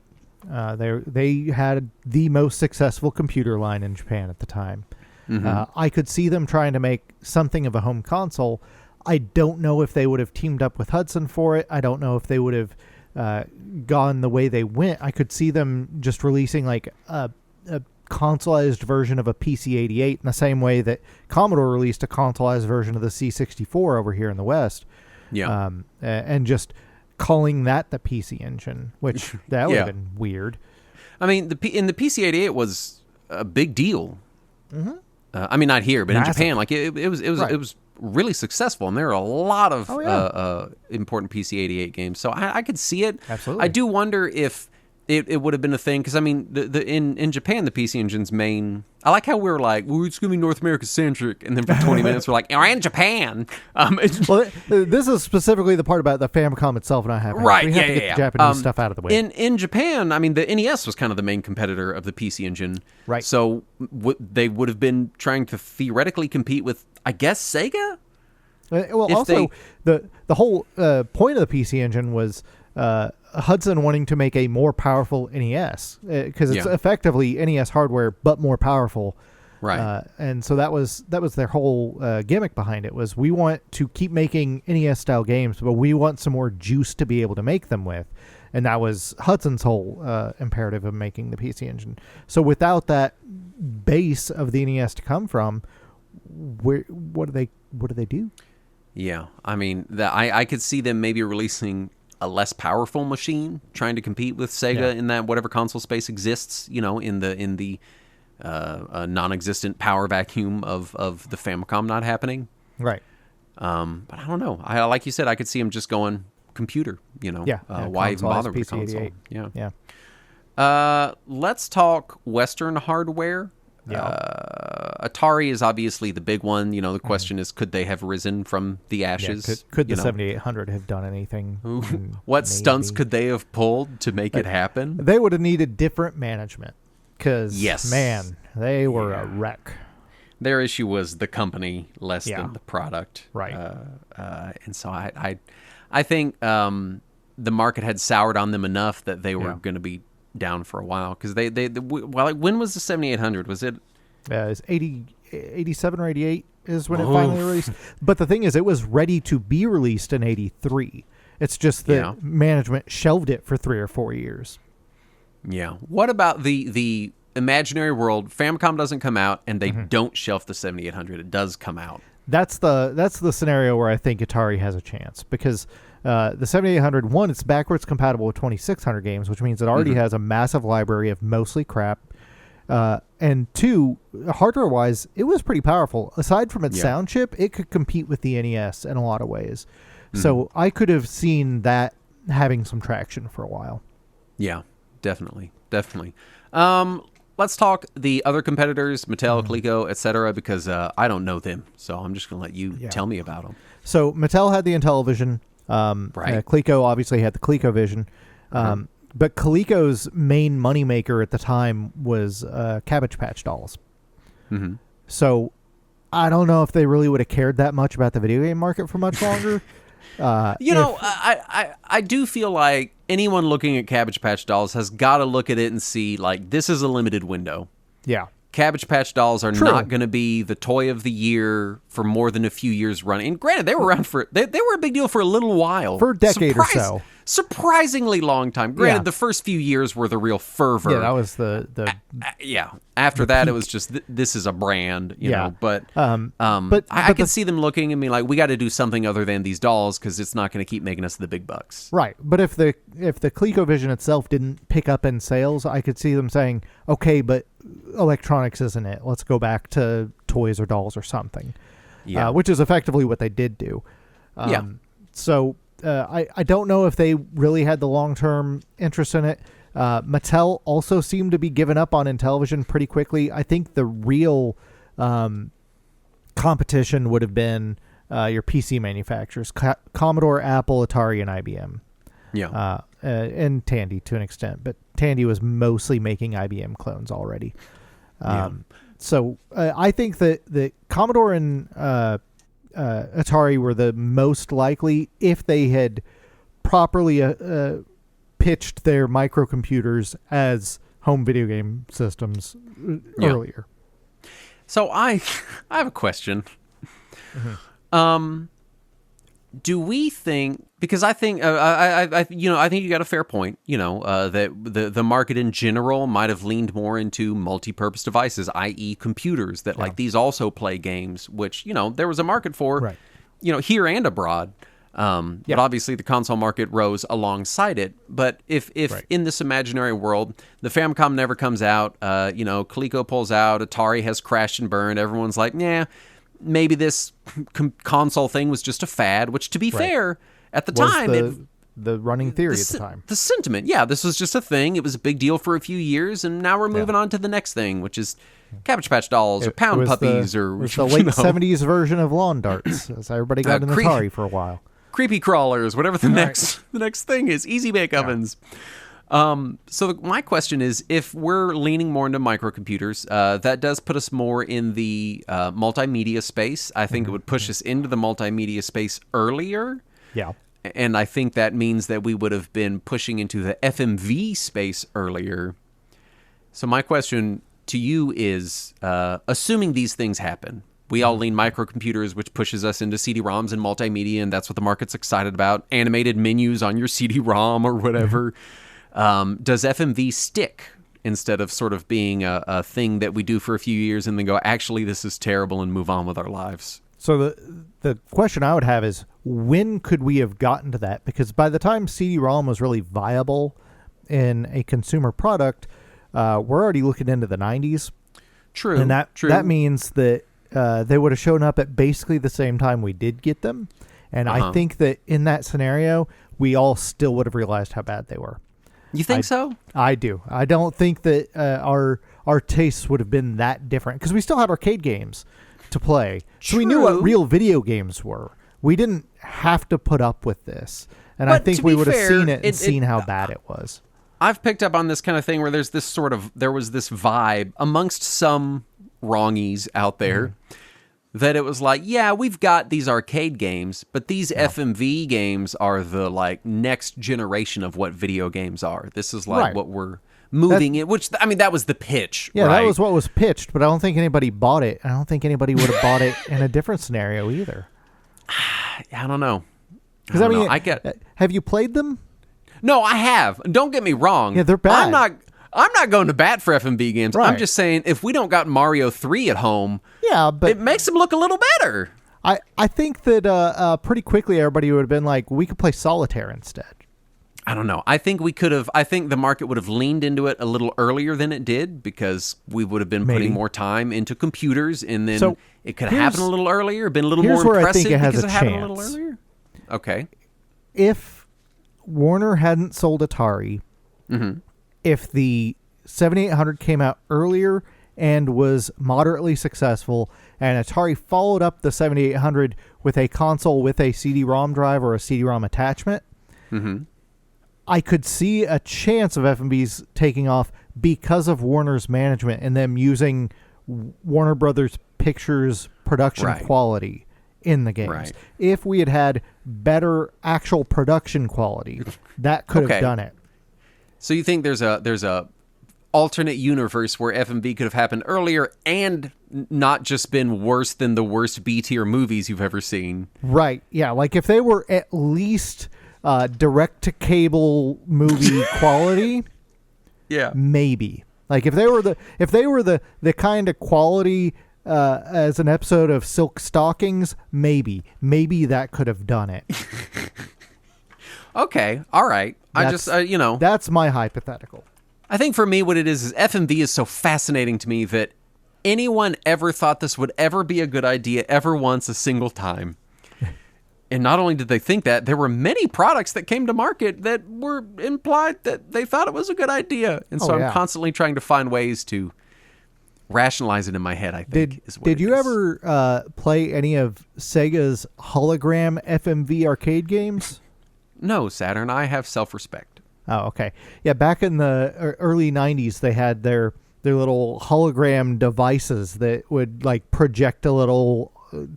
They had the most successful computer line in Japan at the time. I could see them trying to make something of a home console. I don't know if they would have teamed up with Hudson for it. I don't know if they would have gone the way they went. I could see them just releasing like a consoleized version of a PC-88 in the same way that Commodore released a consoleized version of the C64 over here in the West. Yeah. And just calling that the PC Engine, which that would have been weird. I mean, in the PC-88 was a big deal. Mm-hmm. I mean, not here, but in Japan, like it was really successful, and there are a lot of important PC-88 games. So I could see it. Absolutely. I do wonder if it would have been a thing, because I mean, in Japan, the PC Engine's main. I like how we were like, well, it's going to be North America centric, and then for 20 minutes we're like, we're in Japan. Well, this is specifically the part about the Famicom itself not having. Right. We have to get the Japanese stuff out of the way. In Japan, I mean, the NES was kind of the main competitor of the PC Engine. Right. So they would have been trying to theoretically compete with, I guess, Sega. Well, also the whole point of the PC Engine was Hudson wanting to make a more powerful NES, because it's effectively NES hardware but more powerful. Right. And so that was their whole gimmick behind it, was we want to keep making NES style games, but we want some more juice to be able to make them with. And that was Hudson's whole imperative of making the PC Engine. So without that base of the NES to come from, what do they do? Yeah, I mean, I could see them maybe releasing a less powerful machine, trying to compete with Sega in that whatever console space exists, in the non-existent power vacuum of the Famicom not happening. Right. But I don't know. Like you said, I could see them just going computer. Why even bother with console? Yeah. Let's talk Western hardware. Yeah. Atari is obviously the big one. The question is, could they have risen from the ashes? Yeah, could the 7800 have done anything? What stunts could they have pulled to make it happen? They would have needed different management, because, man, they were a wreck. Their issue was the company less than the product. Right. And so I think the market had soured on them enough that they were going to be down for a while, because when was the 7800? Was it? It's 87 or 88 is when it finally released. But the thing is, it was ready to be released in 83. It's just that management shelved it for 3 or 4 years. Yeah. What about the imaginary world? Famicom doesn't come out, and they don't shelf the 7800. It does come out. That's the scenario where I think Atari has a chance, because the 7800, one, it's backwards compatible with 2600 games, which means it already has a massive library of mostly crap. And two, hardware-wise, it was pretty powerful. Aside from its sound chip, it could compete with the NES in a lot of ways. So I could have seen that having some traction for a while. Yeah, definitely. Let's talk the other competitors, Mattel, Coleco, etc., because I don't know them. So I'm just going to let you tell me about them. So Mattel had the Intellivision. Right. Coleco obviously had the ColecoVision. But Coleco's main moneymaker at the time was Cabbage Patch Dolls. Mm-hmm. So I don't know if they really would have cared that much about the video game market for much longer. I do feel like anyone looking at Cabbage Patch Dolls has got to look at it and see, like, this is a limited window. Yeah. Cabbage Patch Dolls are not going to be the toy of the year for more than a few years running. And granted, they were around they were a big deal for a little while. For a decade or so. Surprisingly long time. Granted, the first few years were the real fervor. Yeah, that was the After that, it was just, this is a brand, you know. But I could see them looking and being like, we got to do something other than these dolls, because it's not going to keep making us the big bucks. Right. But if the ColecoVision itself didn't pick up in sales, I could see them saying, okay, but electronics isn't it. Let's go back to toys or dolls or something. Yeah. Which is effectively what they did do. So I don't know if they really had the long-term interest in it. Mattel also seemed to be giving up on Intellivision pretty quickly. I think the real competition would have been your PC manufacturers, Commodore, Apple, Atari, and IBM. Yeah. And Tandy to an extent, but Tandy was mostly making IBM clones already. So I think that Commodore and Atari were the most likely, if they had properly pitched their microcomputers as home video game systems earlier. So I have a question. do we think, because I think I think you got a fair point, that the market in general might have leaned more into multi-purpose devices, i.e. computers, that like these also play games, which there was a market for, Right. Here and abroad. But obviously the console market rose alongside it. But if in this imaginary world, the Famicom never comes out, Coleco pulls out, Atari has crashed and burned, everyone's like, yeah, maybe this console thing was just a fad, which, to be fair, at the time, the running theory at the time. The sentiment, this was just a thing. It was a big deal for a few years, and now we're moving on to the next thing, which is Cabbage Patch Dolls or Pound Puppies or the late 70s version of lawn darts. So everybody got an Atari for a while. Creepy crawlers, whatever the next thing is, easy bake ovens. So my question is, if we're leaning more into microcomputers, that does put us more in the multimedia space. I think it would push us into the multimedia space earlier. Yeah. And I think that means that we would have been pushing into the FMV space earlier. So my question to you is, assuming these things happen, we all lean microcomputers, which pushes us into CD-ROMs and multimedia, and that's what the market's excited about. Animated menus on your CD-ROM or whatever. Does FMV stick instead of sort of being a thing that we do for a few years and then go, actually, this is terrible, and move on with our lives? So the question I would have is, when could we have gotten to that? Because by the time CD-ROM was really viable in a consumer product, we're already looking into the 90s. True. And that means that they would have shown up at basically the same time we did get them. And I think that in that scenario, we all still would have realized how bad they were. You think so? I do. I don't think that our tastes would have been that different, because we still had arcade games to play. So we knew what real video games were. We didn't have to put up with this. And I think we would have seen it and seen how bad it was. I've picked up on this kind of thing where there was this vibe amongst some wrongies out there that it was like, yeah, we've got these arcade games, but these FMV games are the like next generation of what video games are. This is like what we're moving in, which, I mean, that was the pitch. Yeah, that was what was pitched, but I don't think anybody bought it. I don't think anybody would have bought it in a different scenario either. I don't know. Because I mean, have you played them? No, I have. Don't get me wrong. Yeah, they're bad. I'm not going to bat for FMV games. Right. I'm just saying, if we don't got Mario 3 at home, but it makes them look a little better. I think that pretty quickly everybody would have been like, we could play solitaire instead. I don't know. I think we could have. I think the market would have leaned into it a little earlier than it did, because we would have been putting more time into computers, and then it could happen a little earlier, been a little more impressive I think it has because a it happened a little earlier. Okay. If Warner hadn't sold Atari, if the 7800 came out earlier and was moderately successful, and Atari followed up the 7800 with a console with a CD-ROM drive or a CD-ROM attachment, I could see a chance of FMVs taking off because of Warner's management and them using Warner Brothers Pictures production quality in the games. Right. If we had had better actual production quality, that could have done it. So you think there's a alternate universe where FMV could have happened earlier and not just been worse than the worst B-tier movies you've ever seen? Right. Yeah. Like if they were at least direct-to-cable movie quality, maybe. Like if they were the kind of quality as an episode of Silk Stockings, maybe that could have done it. Okay, all right. That's my hypothetical. I think for me, what it is FMV is so fascinating to me that anyone ever thought this would ever be a good idea ever once a single time. And not only did they think that, there were many products that came to market that were implied that they thought it was a good idea. And so I'm constantly trying to find ways to rationalize it in my head, I think. Did you ever play any of Sega's hologram FMV arcade games? No, Saturn. I have self-respect. Oh, okay. Yeah, back in the early 90s, they had their little hologram devices that would like project a little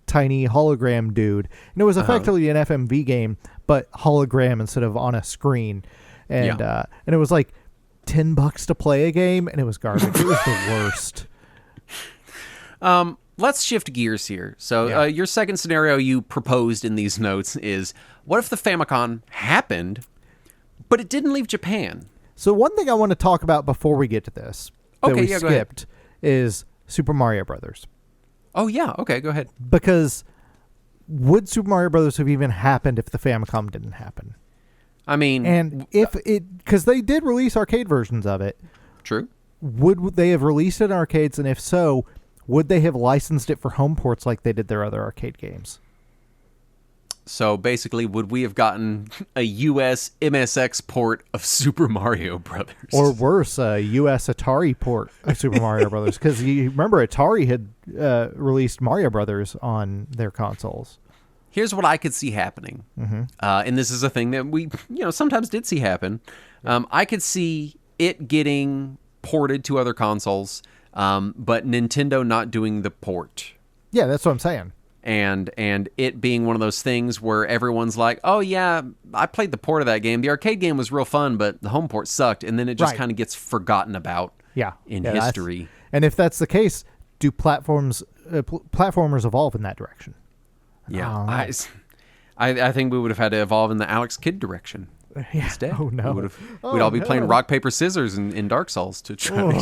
tiny hologram dude, and it was effectively an FMV game, but hologram instead of on a screen, and it was like $10 to play a game, and it was garbage. It was the worst. let's shift gears here. So Yeah. your second scenario you proposed in these notes is, what if the Famicom happened, but it didn't leave Japan? So one thing I want to talk about before we get to this that Okay, we yeah, go ahead. skipped is Super Mario Brothers. Oh, yeah. Okay, go ahead. Because would Super Mario Brothers have even happened if the Famicom didn't happen? I mean... And if it... Because they did release arcade versions of it. True. Would they have released it in arcades? And if so, would they have licensed it for home ports like they did their other arcade games? So basically, would we have gotten a U.S. MSX port of Super Mario Brothers? Or worse, a U.S. Atari port of Super Mario Brothers? Because you remember Atari had released Mario Brothers on their consoles. Here's what I could see happening. And this is a thing that we sometimes did see happen. I could see it getting ported to other consoles, but Nintendo not doing the port. Yeah, that's what I'm saying. And it being one of those things where everyone's like, oh, yeah, I played the port of that game. The arcade game was real fun, but the home port sucked. And then it just kind of gets forgotten about in history. And if that's the case, do platformers evolve in that direction? Yeah. I think we would have had to evolve in the Alex Kidd direction instead. Oh, no. We'd all be playing rock, paper, scissors in Dark Souls to try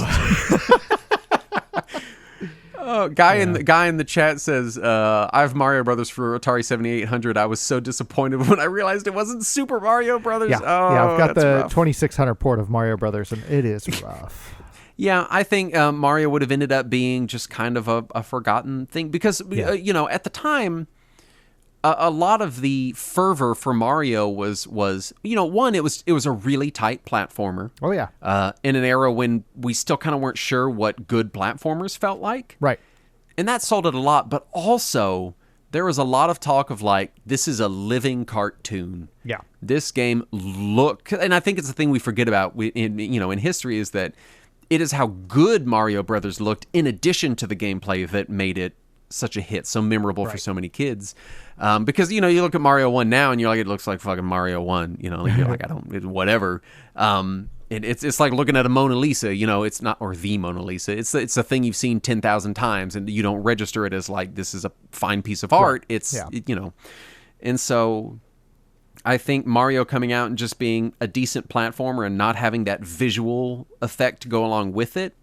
guy in the chat says, I have Mario Brothers for Atari 7800. I was so disappointed when I realized it wasn't Super Mario Brothers. Yeah, I've got the rough. 2600 port of Mario Brothers, and it is rough. Yeah, I think Mario would have ended up being just kind of a forgotten thing because, at the time, a lot of the fervor for Mario was one, it was a really tight platformer. Oh, yeah. In an era when we still kind of weren't sure what good platformers felt like. Right. And that sold it a lot, but also there was a lot of talk of like, this is a living cartoon. Yeah. This game and I think it's the thing we forget about in history is that it is how good Mario Brothers looked in addition to the gameplay that made it such a hit, so memorable for so many kids. Because, you look at Mario 1 now and you're like, it looks like fucking Mario 1, you're like, whatever. It's like looking at a Mona Lisa, it's not, or the Mona Lisa. It's a thing you've seen 10,000 times and you don't register it as like, this is a fine piece of art. And so I think Mario coming out and just being a decent platformer and not having that visual effect go along with it,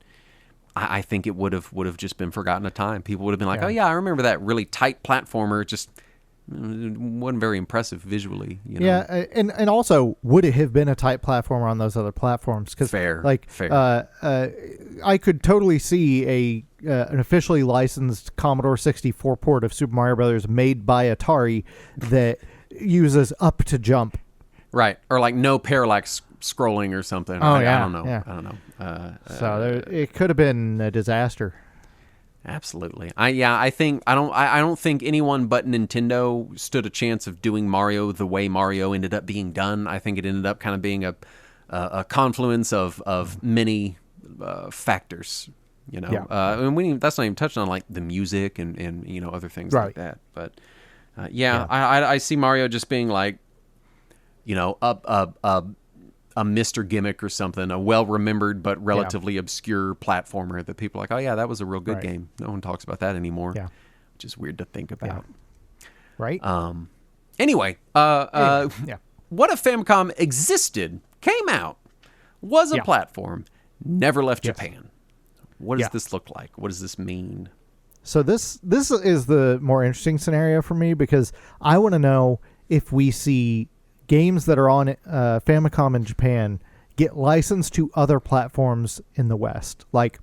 I think it would have just been forgotten a time. People would have been like, oh yeah, I remember that really tight platformer. Just wasn't very impressive visually. Yeah, and also, would it have been a tight platformer on those other platforms? Because fair. I could totally see an officially licensed Commodore 64 port of Super Mario Brothers made by Atari that uses up to jump. Right, or like no parallax scrolling or something. Oh, I yeah. don't know. Yeah. I don't know. So it could have been a disaster. Absolutely. I don't think anyone but Nintendo stood a chance of doing Mario the way Mario ended up being done. I think it ended up kind of being a confluence of many factors. And that's not even touched on like the music and other things like that. But I see Mario just being like, a Mr. Gimmick or something, a well-remembered but relatively obscure platformer that people are like, oh yeah, that was a real good game. No one talks about that anymore, which is weird to think about. Yeah. Right? Anyway, what if Famicom existed, came out, was a platform, never left Japan? What does this look like? What does this mean? So this is the more interesting scenario for me because I want to know if we see games that are on Famicom in Japan get licensed to other platforms in the West. Like,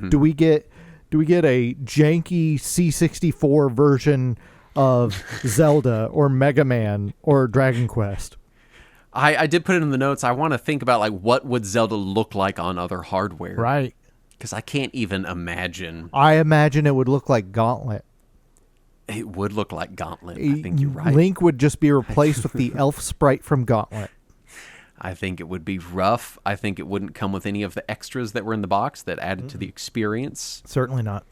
do we get a janky C64 version of Zelda or Mega Man or Dragon Quest? I did put it in the notes. I want to think about like what would Zelda look like on other hardware, right? Because I can't even imagine. I imagine it would look like Gauntlet. It would look like Gauntlet. I think you're right. Link would just be replaced with the elf sprite from Gauntlet. I think it would be rough. I think it wouldn't come with any of the extras that were in the box that added to the experience. Certainly not.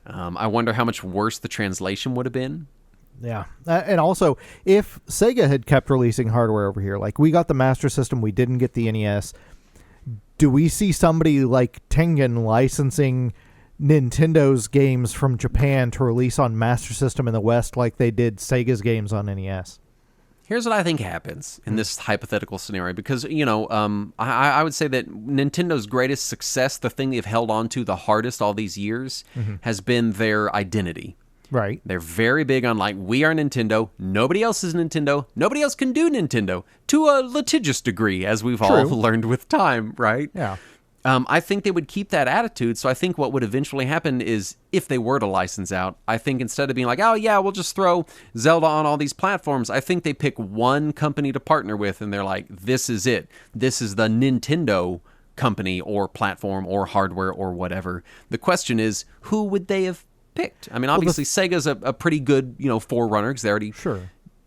I wonder how much worse the translation would have been. Yeah. And also, if Sega had kept releasing hardware over here, like we got the Master System, we didn't get the NES, do we see somebody like Tengen licensing Nintendo's games from Japan to release on Master System in the West like they did Sega's games on NES. Here's what I think happens in this hypothetical scenario, because, I would say that Nintendo's greatest success, the thing they've held on to the hardest all these years, has been their identity. Right. They're very big on, like, we are Nintendo, nobody else is Nintendo, nobody else can do Nintendo, to a litigious degree, as we've all learned with time, right? Yeah. I think they would keep that attitude, so I think what would eventually happen is, if they were to license out, I think instead of being like, oh yeah, we'll just throw Zelda on all these platforms, I think they pick one company to partner with, and they're like, this is it. This is the Nintendo company, or platform, or hardware, or whatever. The question is, who would they have picked? I mean, obviously, Sega's a pretty good, forerunner, because they already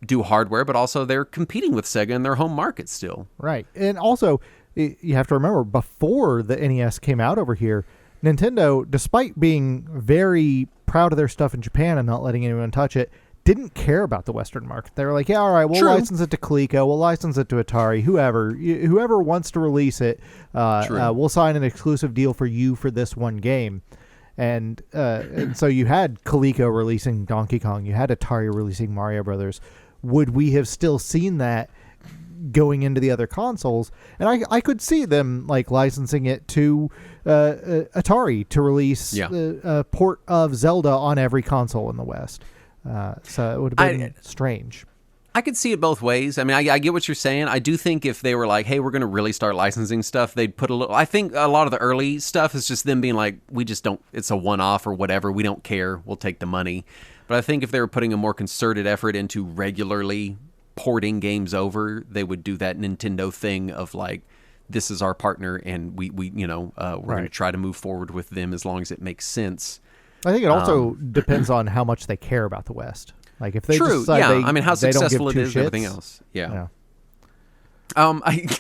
do hardware, but also they're competing with Sega in their home market still. Right. And also, you have to remember, before the NES came out over here, Nintendo, despite being very proud of their stuff in Japan and not letting anyone touch it, didn't care about the Western market. They were like, yeah, all right, we'll license it to Coleco, we'll license it to Atari, whoever wants to release it, we'll sign an exclusive deal for you for this one game. And so you had Coleco releasing Donkey Kong, you had Atari releasing Mario Brothers. Would we have still seen that going into the other consoles? And I could see them like licensing it to Atari to release a port of Zelda on every console in the West. So it would have been strange. I could see it both ways. I mean, I get what you're saying. I do think if they were like, hey, we're going to really start licensing stuff, they'd put a little... I think a lot of the early stuff is just them being like, we just don't... It's a one-off or whatever. We don't care. We'll take the money. But I think if they were putting a more concerted effort into regularly porting games over, they would do that Nintendo thing of like, this is our partner, and we're going to try to move forward with them as long as it makes sense. I think it also depends on how much they care about the West. Like if they decide I mean, how successful it is and everything else. Yeah. The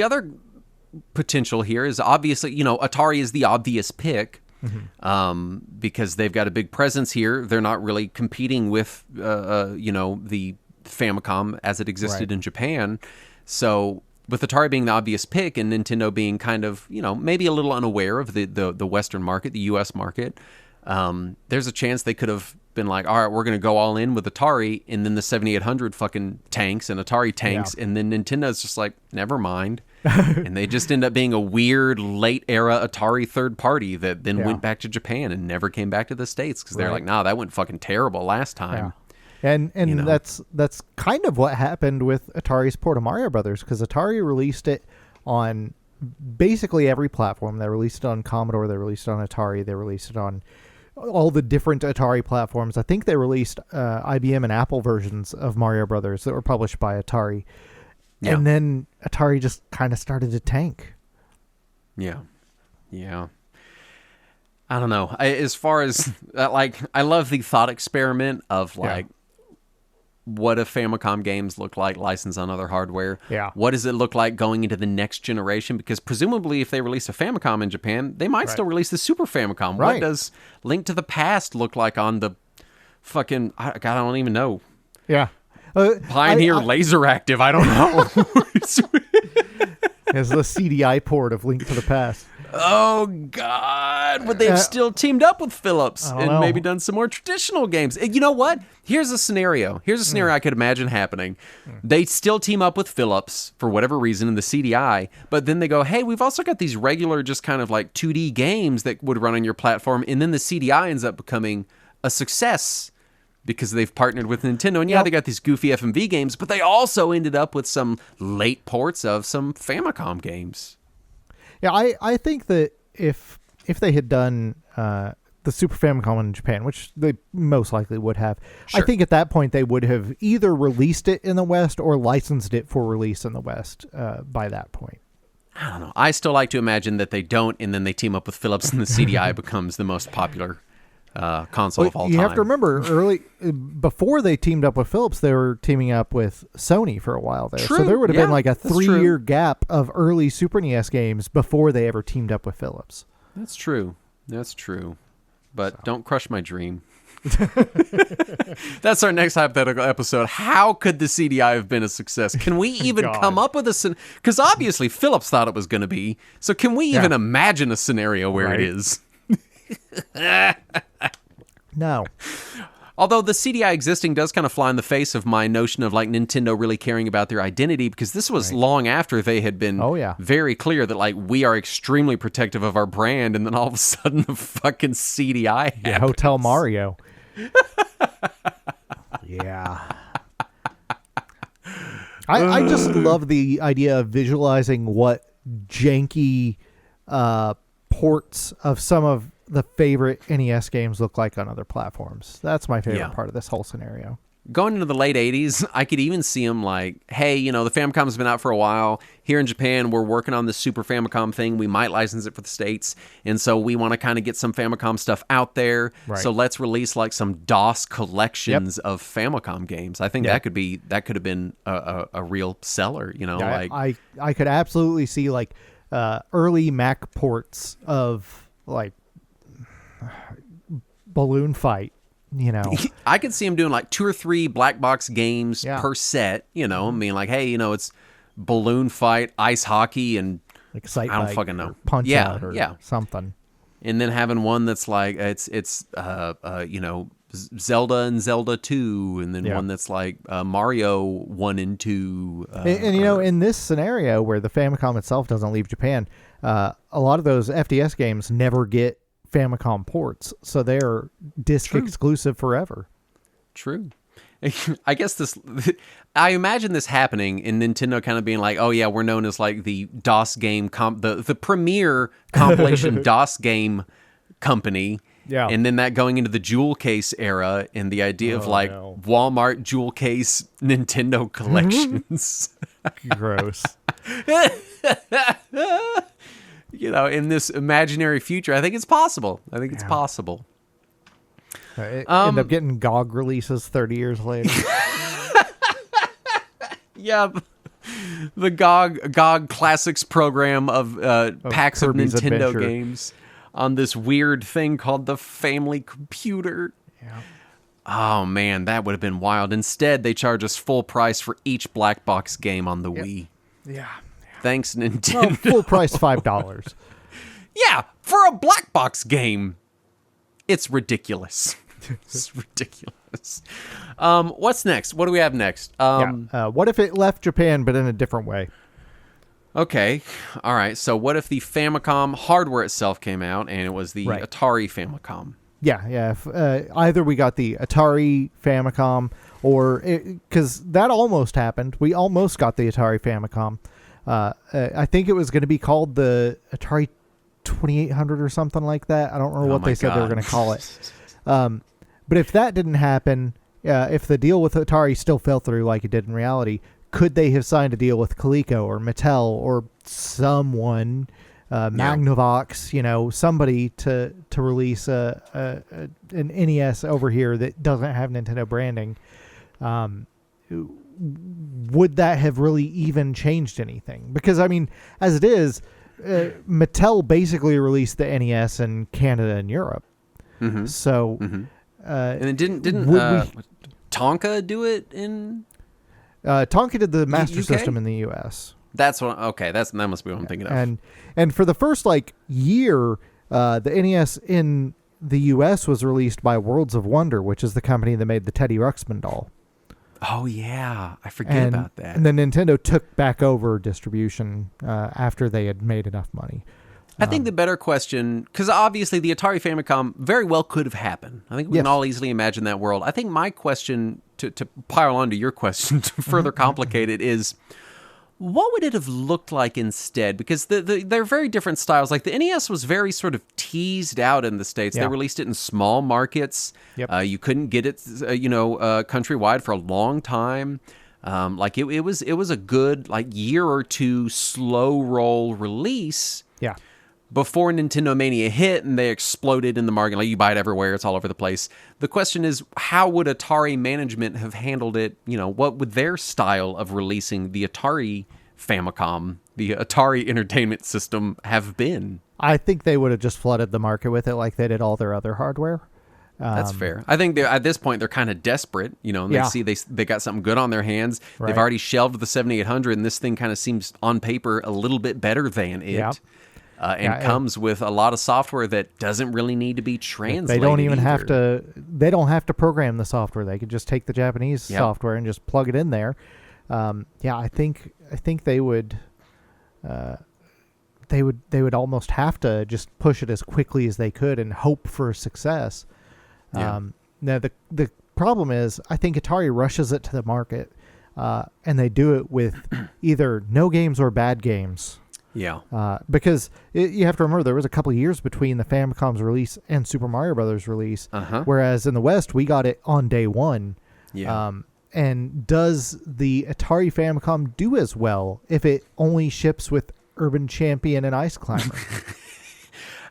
other potential here is obviously, Atari is the obvious pick. Because they've got a big presence here. They're not really competing with, the Famicom as it existed in Japan. So with Atari being the obvious pick and Nintendo being kind of, maybe a little unaware of the Western market, the U.S. market, there's a chance they could have been like, all right, we're going to go all in with Atari, and then the 7800 fucking tanks and Atari tanks, and then Nintendo's just like, never mind. And they just end up being a weird late era Atari third party that then went back to Japan and never came back to the States because they're like, nah, that went fucking terrible last time. And that's kind of what happened with Atari's port of Mario Brothers, because Atari released it on basically every platform. They released it on Commodore, they released it on Atari, they released it on all the different Atari platforms. I think they released IBM and Apple versions of Mario Brothers that were published by Atari. Yeah. And then Atari just kind of started to tank. Yeah. I don't know. As far as, I love the thought experiment of, what if Famicom games look like licensed on other hardware? Yeah. What does it look like going into the next generation? Because presumably if they release a Famicom in Japan, they might still release the Super Famicom. Right. What does Link to the Past look like on the fucking... I don't even know. Yeah. Pioneer Laser Active. I don't know. As the CDI port of Link to the Past. Oh, God. Would they have still teamed up with Philips and maybe done some more traditional games? You know what? Here's a scenario. I could imagine happening. They still team up with Philips for whatever reason in the CDI, but then they go, hey, we've also got these regular just kind of like 2D games that would run on your platform, and then the CDI ends up becoming a success because they've partnered with Nintendo. And they got these goofy FMV games, but they also ended up with some late ports of some Famicom games. Yeah, I think that if they had done the Super Famicom in Japan, which they most likely would have, I think at that point they would have either released it in the West or licensed it for release in the West by that point. I don't know. I still like to imagine that they don't, and then they team up with Philips and the CDI becomes the most popular console of all time. You have to remember, before they teamed up with Philips, they were teaming up with Sony for a while there. True. So there would have been like a 3-year gap of early Super NES games before they ever teamed up with Philips. That's true. But don't crush my dream. That's our next hypothetical episode. How could the CDI have been a success? Can we even come up with a because obviously Philips thought it was going to be. So can we even imagine a scenario where it is? No. Although the CDI existing does kind of fly in the face of my notion of like Nintendo really caring about their identity, because this was long after they had been very clear that like we are extremely protective of our brand, and then all of a sudden the fucking CDI happens. Hotel Mario. Yeah. I just love the idea of visualizing what janky ports of some of the favorite NES games look like on other platforms. That's my favorite part of this whole scenario. Going into the late 80s, I could even see them like, hey, you know, the Famicom's been out for a while. Here in Japan, we're working on this Super Famicom thing. We might license it for the States. And so we want to kind of get some Famicom stuff out there. Right. So let's release like some DOS collections of Famicom games. I think that could have been a real seller, you know. I could absolutely see like early Mac ports of like Balloon Fight, you know. I could see him doing like 2 or 3 black box games per set, you know. I mean, like, hey, you know, it's Balloon Fight, ice hockey, and Excite I don't fucking know, Punch Out or something. And then having one that's like it's you know, Zelda and Zelda 2, and then one that's like Mario 1 and 2. And you know, in this scenario where the Famicom itself doesn't leave Japan, a lot of those FDS games never get Famicom ports, so they're disc exclusive forever. True. I guess I imagine this happening and Nintendo kind of being like, oh yeah, we're known as like the DOS game, the premier compilation DOS game company. Yeah. And then that going into the jewel case era and the idea of like Walmart jewel case Nintendo collections. Gross. You know, in this imaginary future, I think it's possible. It's possible. End up getting GOG releases 30 years later. Yeah, the GOG Classics program of packs of Nintendo games on this weird thing called the Family Computer. Yeah. Oh man, that would have been wild. Instead, they charge us full price for each black box game on the Wii. Yeah. Thanks, Nintendo. Well, full price $5. Yeah, for a black box game, it's ridiculous. It's ridiculous. What's next? What do we have next? What if it left Japan, but in a different way? Okay. All right. So what if the Famicom hardware itself came out and it was the Atari Famicom? Yeah. If, either we got the Atari Famicom or... Because that almost happened. We almost got the Atari Famicom. I think it was going to be called the Atari 2800 or something like that. I don't remember what they said they were going to call it. But if that didn't happen, if the deal with Atari still fell through like it did in reality, could they have signed a deal with Coleco or Mattel or someone, Magnavox, you know, somebody to release an NES over here that doesn't have Nintendo branding? Would that have really even changed anything? Because, I mean, as it is, Mattel basically released the NES in Canada and Europe. Mm-hmm. So, and it didn't Tonka do it in? Tonka did the Master UK? System in the U.S. That's what. Okay, that must be what I'm thinking of. And for the first like year, the NES in the U.S. was released by Worlds of Wonder, which is the company that made the Teddy Ruxpin doll. Oh yeah, I forget about that. And then Nintendo took back over distribution after they had made enough money. I think the better question, because obviously the Atari Famicom very well could have happened. I think we can all easily imagine that world. I think my question, to pile onto your question to further complicate it, is what would it have looked like instead? Because they're very different styles. Like the NES was very sort of teased out in the States. Yeah. They released it in small markets. Yep. You couldn't get it, countrywide for a long time. Like it was a good like year or two slow roll release. Yeah. Before Nintendo Mania hit and they exploded in the market. Like you buy it everywhere, it's all over the place. The question is, how would Atari management have handled it? You know, what would their style of releasing the Atari Famicom, the Atari Entertainment System, have been? I think they would have just flooded the market with it like they did all their other hardware. That's fair. I think at this point they're kind of desperate, and they see they got something good on their hands. Right. They've already shelved the 7800, and this thing kind of seems on paper a little bit better than it. Yeah. And comes with a lot of software that doesn't really need to be translated. They don't even have to. They don't have to program the software. They could just take the Japanese software and just plug it in there. I think they would. They would almost have to just push it as quickly as they could and hope for success. Yeah. Now the problem is, I think Atari rushes it to the market, and they do it with either no games or bad games. Yeah. Because you have to remember there was a couple of years between the Famicom's release and Super Mario Brothers release, whereas in the West we got it on day one. Yeah. And does the Atari Famicom do as well if it only ships with Urban Champion and Ice Climber?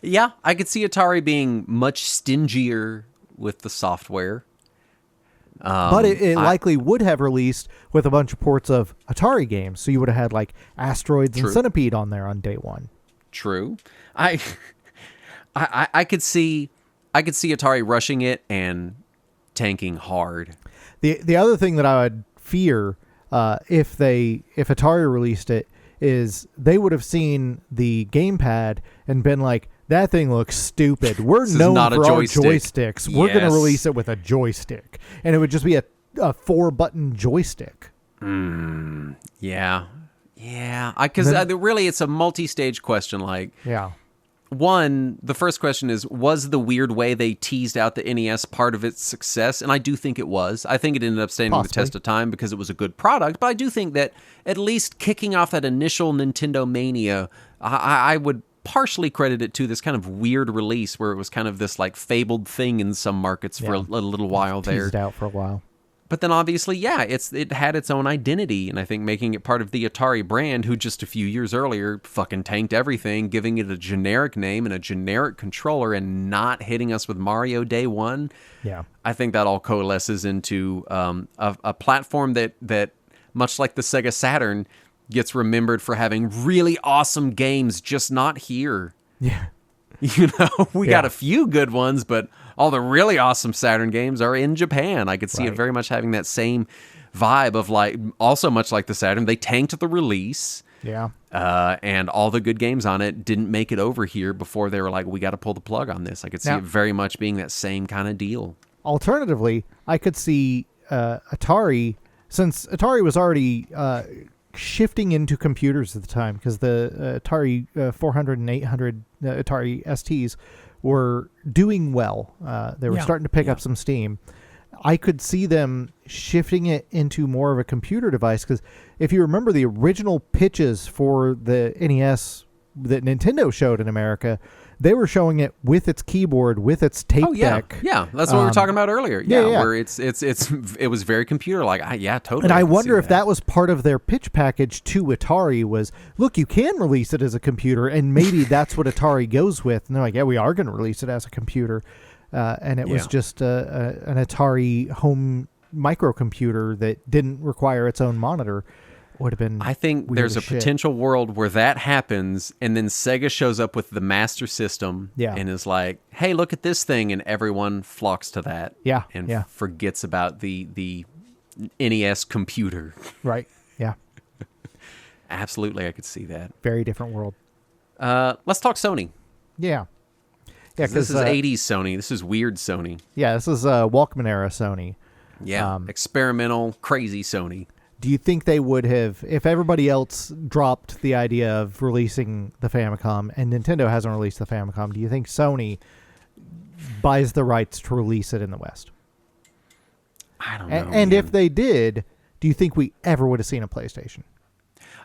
Yeah, I could see Atari being much stingier with the software. But it likely would have released with a bunch of ports of Atari games, so you would have had like Asteroids and Centipede on there on day one. True. I could see Atari rushing it and tanking hard. The other thing that I would fear if Atari released it is they would have seen the gamepad and been like, that thing looks stupid. We're known for our joysticks. We're going to release it with a joystick. And it would just be a 4-button joystick. Yeah. Yeah. Because really it's a multi-stage question. One, the first question is, was the weird way they teased out the NES part of its success? And I do think it was. I think it ended up standing the test of time because it was a good product. But I do think that at least kicking off that initial Nintendo mania, I would partially credit it to this kind of weird release where it was kind of this like fabled thing in some markets for a little while there. Teased out for a while. But then obviously, it had its own identity, and I think making it part of the Atari brand, who just a few years earlier fucking tanked everything, giving it a generic name and a generic controller and not hitting us with Mario day one. Yeah. I think that all coalesces into a platform that, much like the Sega Saturn, gets remembered for having really awesome games, just not here. Yeah. We got a few good ones, but all the really awesome Saturn games are in Japan. I could see it very much having that same vibe of also much like the Saturn, they tanked the release. Yeah. And all the good games on it didn't make it over here before they were like, we got to pull the plug on this. I could see it very much being that same kind of deal. Alternatively, I could see Atari, since Atari was already shifting into computers at the time, because the Atari 400 and 800 Atari STs were doing well. They were starting to pick up some steam. I could see them shifting it into more of a computer device, because if you remember the original pitches for the NES that Nintendo showed in America, they were showing it with its keyboard, with its tape deck. Yeah, that's what we were talking about earlier. Where it was very computer-like. Totally. And I wonder if that was part of their pitch package to Atari was, look, you can release it as a computer, and maybe that's what Atari goes with. And they're like, yeah, we are going to release it as a computer. And it was just an Atari home microcomputer that didn't require its own monitor. Would have been. I think there's a potential world where that happens, and then Sega shows up with the Master System, and is like, "Hey, look at this thing," and everyone flocks to that, and forgets about the NES computer. Right. Yeah. Absolutely, I could see that. Very different world. Let's talk Sony. Yeah. Yeah, because this is 80s Sony. This is weird Sony. Yeah, this is Walkman era Sony. Yeah, experimental, crazy Sony. Do you think they would have, if everybody else dropped the idea of releasing the Famicom and Nintendo hasn't released the Famicom, do you think Sony buys the rights to release it in the West? I don't know. And if they did, do you think we ever would have seen a PlayStation?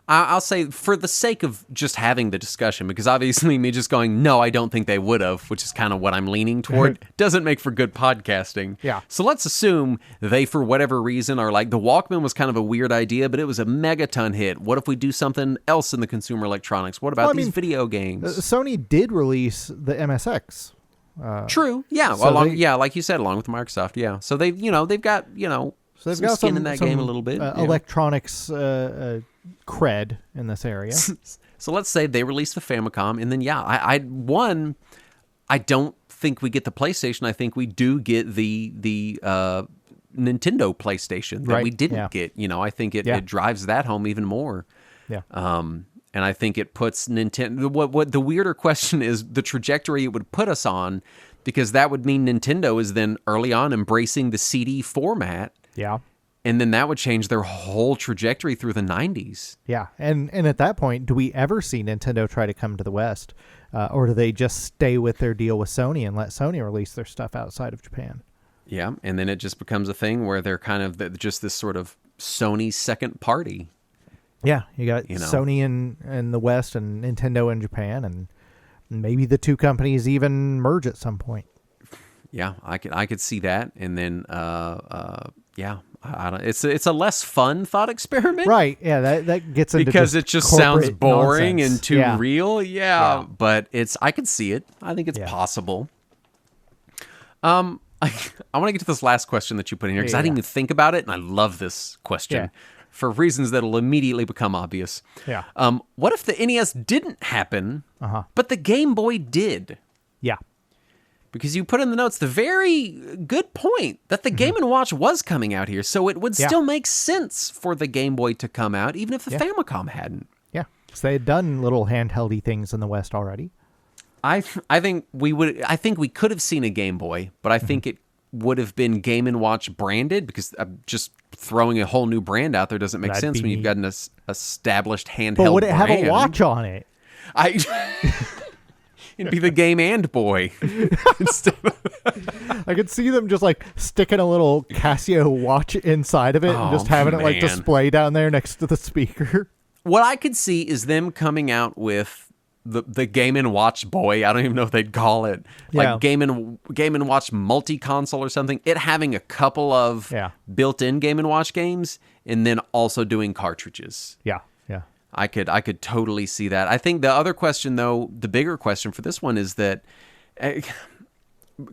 I'll say, for the sake of just having the discussion, because obviously me just going, no, I don't think they would have, which is kind of what I'm leaning toward, doesn't make for good podcasting. Yeah. So let's assume they, for whatever reason, are like, the Walkman was kind of a weird idea, but it was a megaton hit. What if we do something else in the consumer electronics? What about these video games? Sony did release the MSX. True. Yeah. So like you said, along with Microsoft. Yeah. So they've got, so they've some got skin in that game a little bit. Electronics cred in this area. So let's say they release the Famicom, and then I don't think we get the PlayStation. I think we do get the Nintendo PlayStation that we didn't get. You know, I think it drives that home even more. Yeah. And I think it puts Nintendo. What the weirder question is the trajectory it would put us on, because that would mean Nintendo is then early on embracing the CD format. Yeah. And then that would change their whole trajectory through the 90s. Yeah. And at that point, do we ever see Nintendo try to come to the West? Or do they just stay with their deal with Sony and let Sony release their stuff outside of Japan? Yeah. And then it just becomes a thing where they're kind of just this sort of Sony second party. Yeah. You got Sony in the West and Nintendo in Japan, and maybe the two companies even merge at some point. Yeah, I could see that. And then yeah, I don't. It's a less fun thought experiment, right? Yeah, that gets into because it just sounds boring nonsense. and too real. Yeah, but I could see it. I think it's possible. I want to get to this last question that you put in here because I didn't even think about it, and I love this question for reasons that'll immediately become obvious. Yeah. What if the NES didn't happen, but the Game Boy did? Yeah. Because you put in the notes the very good point that the Game & Watch was coming out here, so it would still make sense for the Game Boy to come out, even if the Famicom hadn't. Yeah, because they had done little handheldy things in the West already. I think we could have seen a Game Boy, but I think it would have been Game & Watch branded, because just throwing a whole new brand out there doesn't make sense when you've got an established handheld brand. But would it have a watch on it? It'd be the Game and Boy. I could see them just like sticking a little Casio watch inside of it and just having it like display down there next to the speaker. What I could see is them coming out with the Game & Watch Boy. I don't even know if they'd call it like Game & Watch multi-console or something. It having a couple of built-in Game & Watch games, and then also doing cartridges. Yeah. I could totally see that. I think the other question, though, the bigger question for this one is that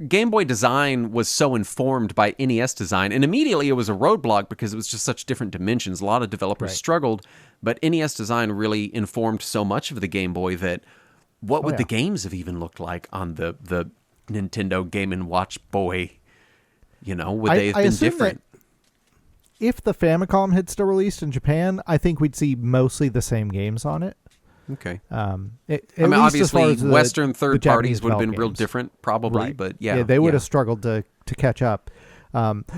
Game Boy design was so informed by NES design, and immediately it was a roadblock because it was just such different dimensions. A lot of developers struggled, but NES design really informed so much of the Game Boy that what would the games have even looked like on the Nintendo Game & Watch Boy? You know, would they have been different? If the Famicom had still released in Japan, I think we'd see mostly the same games on it. Okay. Obviously, Western third parties would have been real different, probably, but they would have struggled to catch up,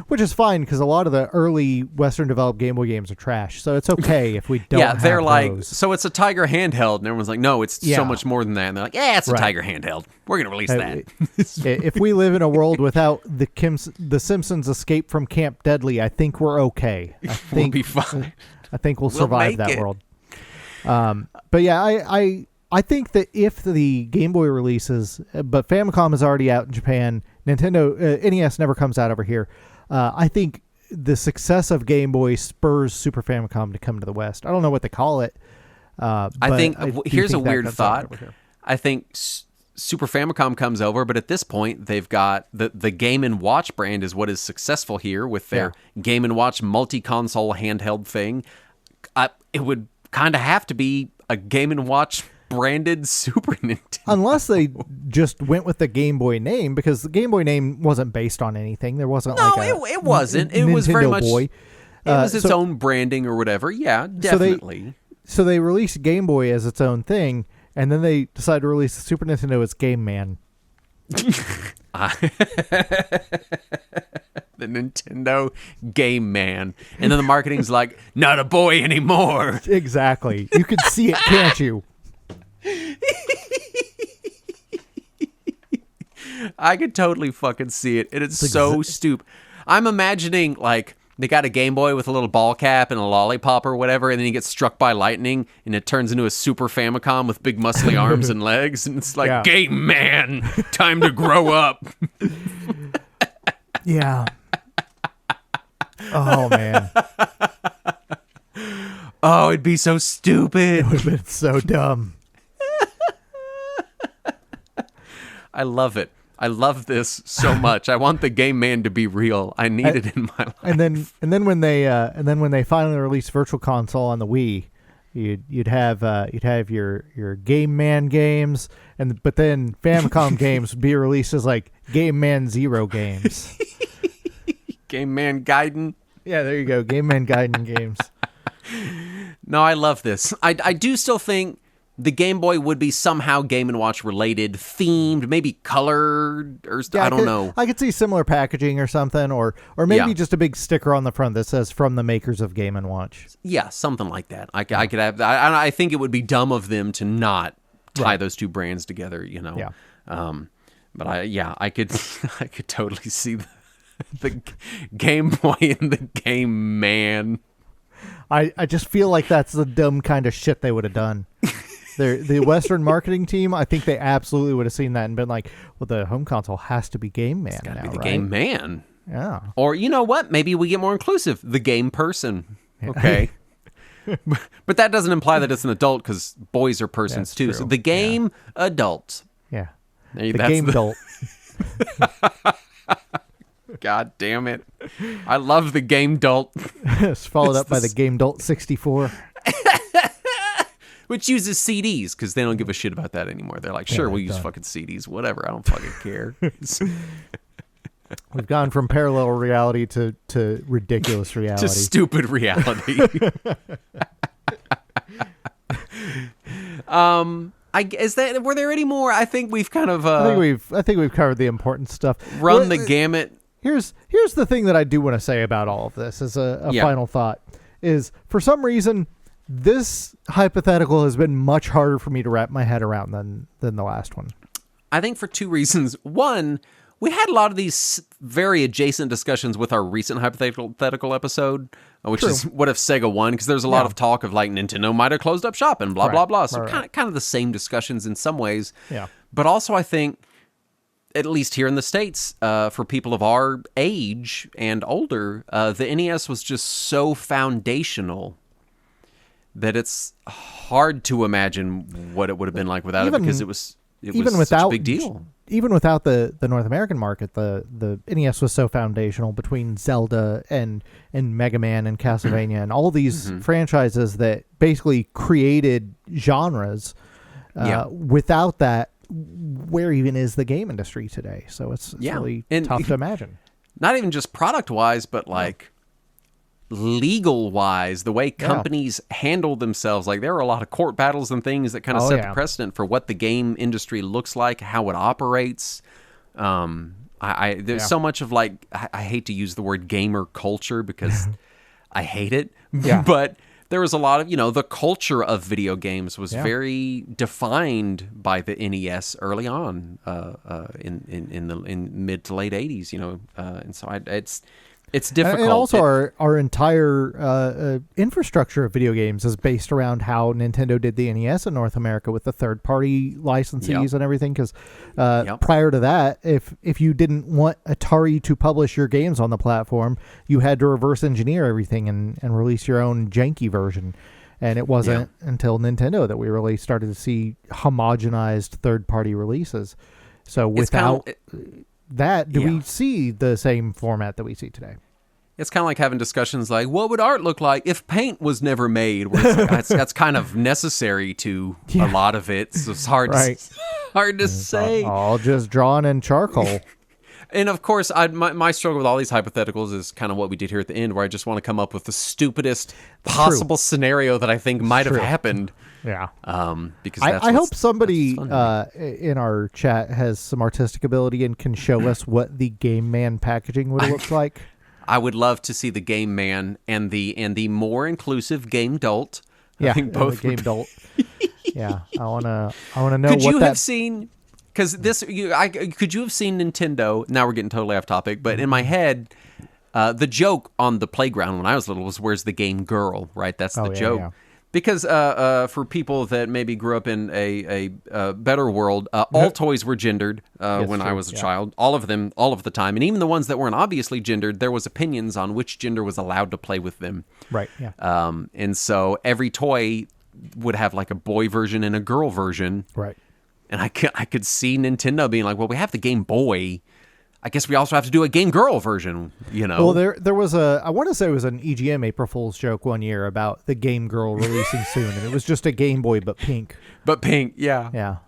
which is fine because a lot of the early Western developed Game Boy games are trash. So it's okay if we don't. They're have like, those. so it's a Tiger handheld, and everyone's like, no, it's so much more than that. And they're like, it's a Tiger handheld. We're gonna release that. If we live in a world without the Simpsons Escape from Camp Deadly, I think we're okay. I think we'll be fine. I think we'll survive that world. But yeah, I think that if the Game Boy releases, but Famicom is already out in Japan, Nintendo NES never comes out over here. I think the success of Game Boy spurs Super Famicom to come to the West. I don't know what they call it. I think here's a weird thought. I think Super Famicom comes over, but at this point they've got the Game & Watch brand is what is successful here with their Game & Watch multi-console handheld thing. It would kind of have to be a Game & Watch branded Super Nintendo. Unless they just went with the Game Boy name, because the Game Boy name wasn't based on anything. There wasn't it wasn't. It was very much Boy. It was its own branding or whatever. Yeah, definitely. So they released Game Boy as its own thing, and then they decided to release the Super Nintendo as Game Man. The Nintendo Game Man. And then the marketing's like, not a boy anymore. Exactly. You can see it, can't you? I could totally fucking see it. And it's so stupid. I'm imagining, like, they got a Game Boy with a little ball cap and a lollipop or whatever, and then he gets struck by lightning, and it turns into a Super Famicom with big muscly arms and legs, and it's like, Game Man, time to grow up. Yeah. Oh, man. Oh, it'd be so stupid. It would have been so dumb. I love it. I love this so much. I want the Game Man to be real. I need it in my life. And then when they finally released Virtual Console on the Wii, You'd have your Game Man games, but then Famicom games would be released as like Game Man Zero games. Game Man Gaiden. Yeah, there you go. Game Man Gaiden games. No, I love this. I do still think the Game Boy would be somehow Game & Watch related, themed, maybe colored, or I don't know. I could see similar packaging or something, or maybe just a big sticker on the front that says "From the makers of Game & Watch." Yeah, something like that. I could have. I think it would be dumb of them to not tie those two brands together. Yeah. But I could I could totally see the Game Boy and the Game Man. I just feel like that's the dumb kind of shit they would have done. The Western marketing team, I think they absolutely would have seen that and been like, well, the home console has to be Game Man. It's got to be the Game Man. Yeah. Or you know what? Maybe we get more inclusive. The Game Person. Okay. But that doesn't imply that it's an adult because boys are persons too. True. So the Game Adult. Yeah. The Game Adult. God damn it. I love the Game Adult. It's followed up by the Game Adult 64. Which uses CDs because they don't give a shit about that anymore. They're like, sure, we'll use fucking CDs, whatever. I don't fucking care. We've gone from parallel reality to ridiculous reality. To stupid reality. Were there any more? I think we've kind of I think we've covered the important stuff. Run the gamut. Here's the thing that I do want to say about all of this as a final thought is, for some reason, this hypothetical has been much harder for me to wrap my head around than the last one. I think for two reasons. One, we had a lot of these very adjacent discussions with our recent hypothetical episode, which is what if Sega won? Because there's a lot of talk of like Nintendo might have closed up shop and blah, blah, blah. So kind of the same discussions in some ways. Yeah. But also I think, at least here in the States, for people of our age and older, the NES was just so foundational that it's hard to imagine what it would have been like without it, because it was such a big deal. Even without the North American market, the NES was so foundational between Zelda and Mega Man and Castlevania and all these franchises that basically created genres. Without that, where even is the game industry today? So it's really tough to imagine. Not even just product-wise, but like legal-wise, the way companies handle themselves. Like there are a lot of court battles and things that kind of set the precedent for what the game industry looks like, how it operates. There's so much of like, I hate to use the word gamer culture because I hate it, but there was a lot of, the culture of video games was very defined by the NES early on in mid to late 80s, and so it's difficult. And also our entire infrastructure of video games is based around how Nintendo did the NES in North America with the third-party licensees and everything. Because prior to that, if you didn't want Atari to publish your games on the platform, you had to reverse engineer everything and release your own janky version. And it wasn't until Nintendo that we really started to see homogenized third-party releases. So without that, do we see the same format that we see today? It's kind of like having discussions like, what would art look like if paint was never made? Where it's like, that's kind of necessary to a lot of it. So it's hard to say. All just drawn in charcoal. And of course, my struggle with all these hypotheticals is kind of what we did here at the end, where I just want to come up with the stupidest possible scenario that I think might have happened. Yeah. Because I hope somebody in our chat has some artistic ability and can show us what the Game Man packaging would look like. I would love to see the Game Man and the more inclusive Game Adult. I think both the Game Adult. Yeah, I wanna know. Could you have seen? Because could you have seen Nintendo? Now we're getting totally off topic, but in my head, the joke on the playground when I was little was, "Where's the game girl?" Right? That's the joke. Yeah. Because for people that maybe grew up in a better world, all toys were gendered when I was a child. All of them, all of the time. And even the ones that weren't obviously gendered, there was opinions on which gender was allowed to play with them. Right, yeah. And so every toy would have like a boy version and a girl version. Right. And I could see Nintendo being like, well, we have the Game Boy. I guess we also have to do a Game Girl version, you know. Well, there was I want to say it was an EGM April Fool's joke one year about the Game Girl releasing soon, and it was just a Game Boy but pink. But pink, yeah.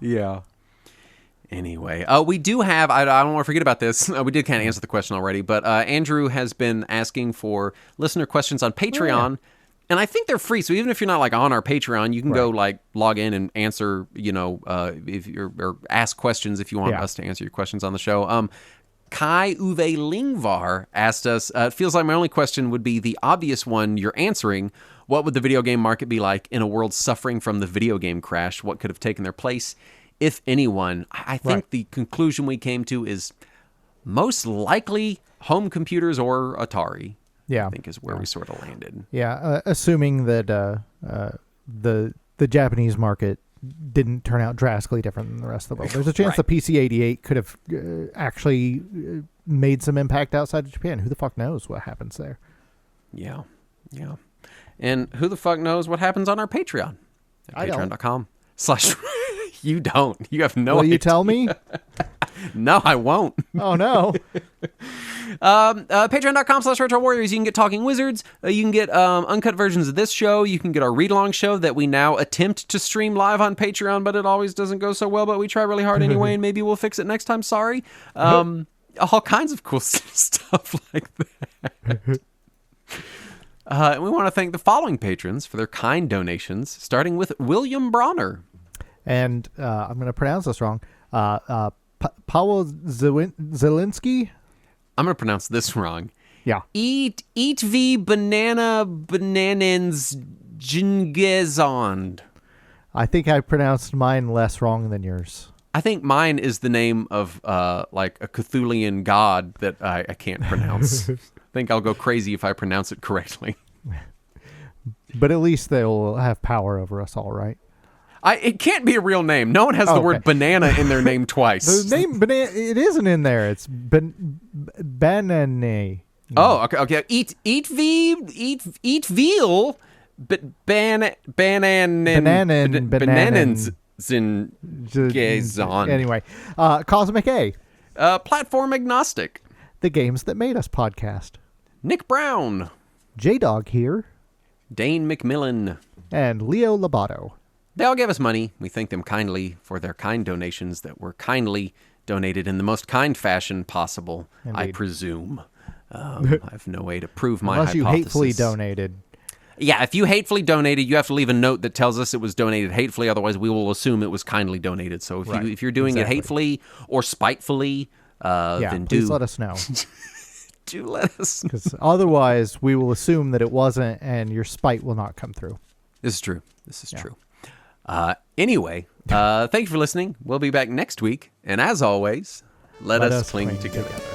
Anyway, we do have, I don't want to forget about this. We did kind of answer the question already, but Andrew has been asking for listener questions on Patreon. Yeah. And I think they're free, so even if you're not like on our Patreon, you can go like log in and answer, you know, if you're or ask questions if you want us to answer your questions on the show. Kai Uwe Lingvar asked us, it feels like my only question would be the obvious one you're answering. What would the video game market be like in a world suffering from the video game crash? What could have taken their place, if anyone? I think the conclusion we came to is most likely home computers or Atari. Yeah, I think is where we sort of landed. Yeah, assuming that the Japanese market didn't turn out drastically different than the rest of the world. There's a chance the PC-88 could have actually made some impact outside of Japan. Who the fuck knows what happens there? Yeah. And who the fuck knows what happens on our Patreon? At patreon.com/ You don't. You have no idea. Will you tell me? No, I won't. Oh, no. Patreon.com/Retro Warriors. You can get Talking Wizards. You can get uncut versions of this show. You can get our read-along show that we now attempt to stream live on Patreon, but it always doesn't go so well, but we try really hard anyway, and maybe we'll fix it next time. Sorry. All kinds of cool stuff like that. And we want to thank the following patrons for their kind donations, starting with William Bronner. And I'm going to pronounce this wrong. Paweł Zielinski? I'm going to pronounce this wrong. Yeah. Eat v bananins jingezond. I think I pronounced mine less wrong than yours. I think mine is the name of like a Cthulian god that I can't pronounce. I think I'll go crazy if I pronounce it correctly. But at least they'll have power over us all, right? It can't be a real name. No one has the word banana in their name twice. The name banana, it isn't in there. It's banane. Oh, okay. Eat veal, but bananins zingezon. Anyway, Cosmic A. Platform agnostic. The Games That Made Us podcast. Nick Brown. J-Dog here. Dane McMillan. And Leo Lobato. They all gave us money. We thank them kindly for their kind donations that were kindly donated in the most kind fashion possible, indeed. I presume. I have no way to prove my hypothesis. Unless you hatefully donated. Yeah, if you hatefully donated, you have to leave a note that tells us it was donated hatefully. Otherwise, we will assume it was kindly donated. So if you're doing it hatefully or spitefully, then please let us know. Do let us know. Because otherwise, we will assume that it wasn't, and your spite will not come through. This is true. True. Anyway, thank you for listening. We'll be back next week. And as always, let us cling together.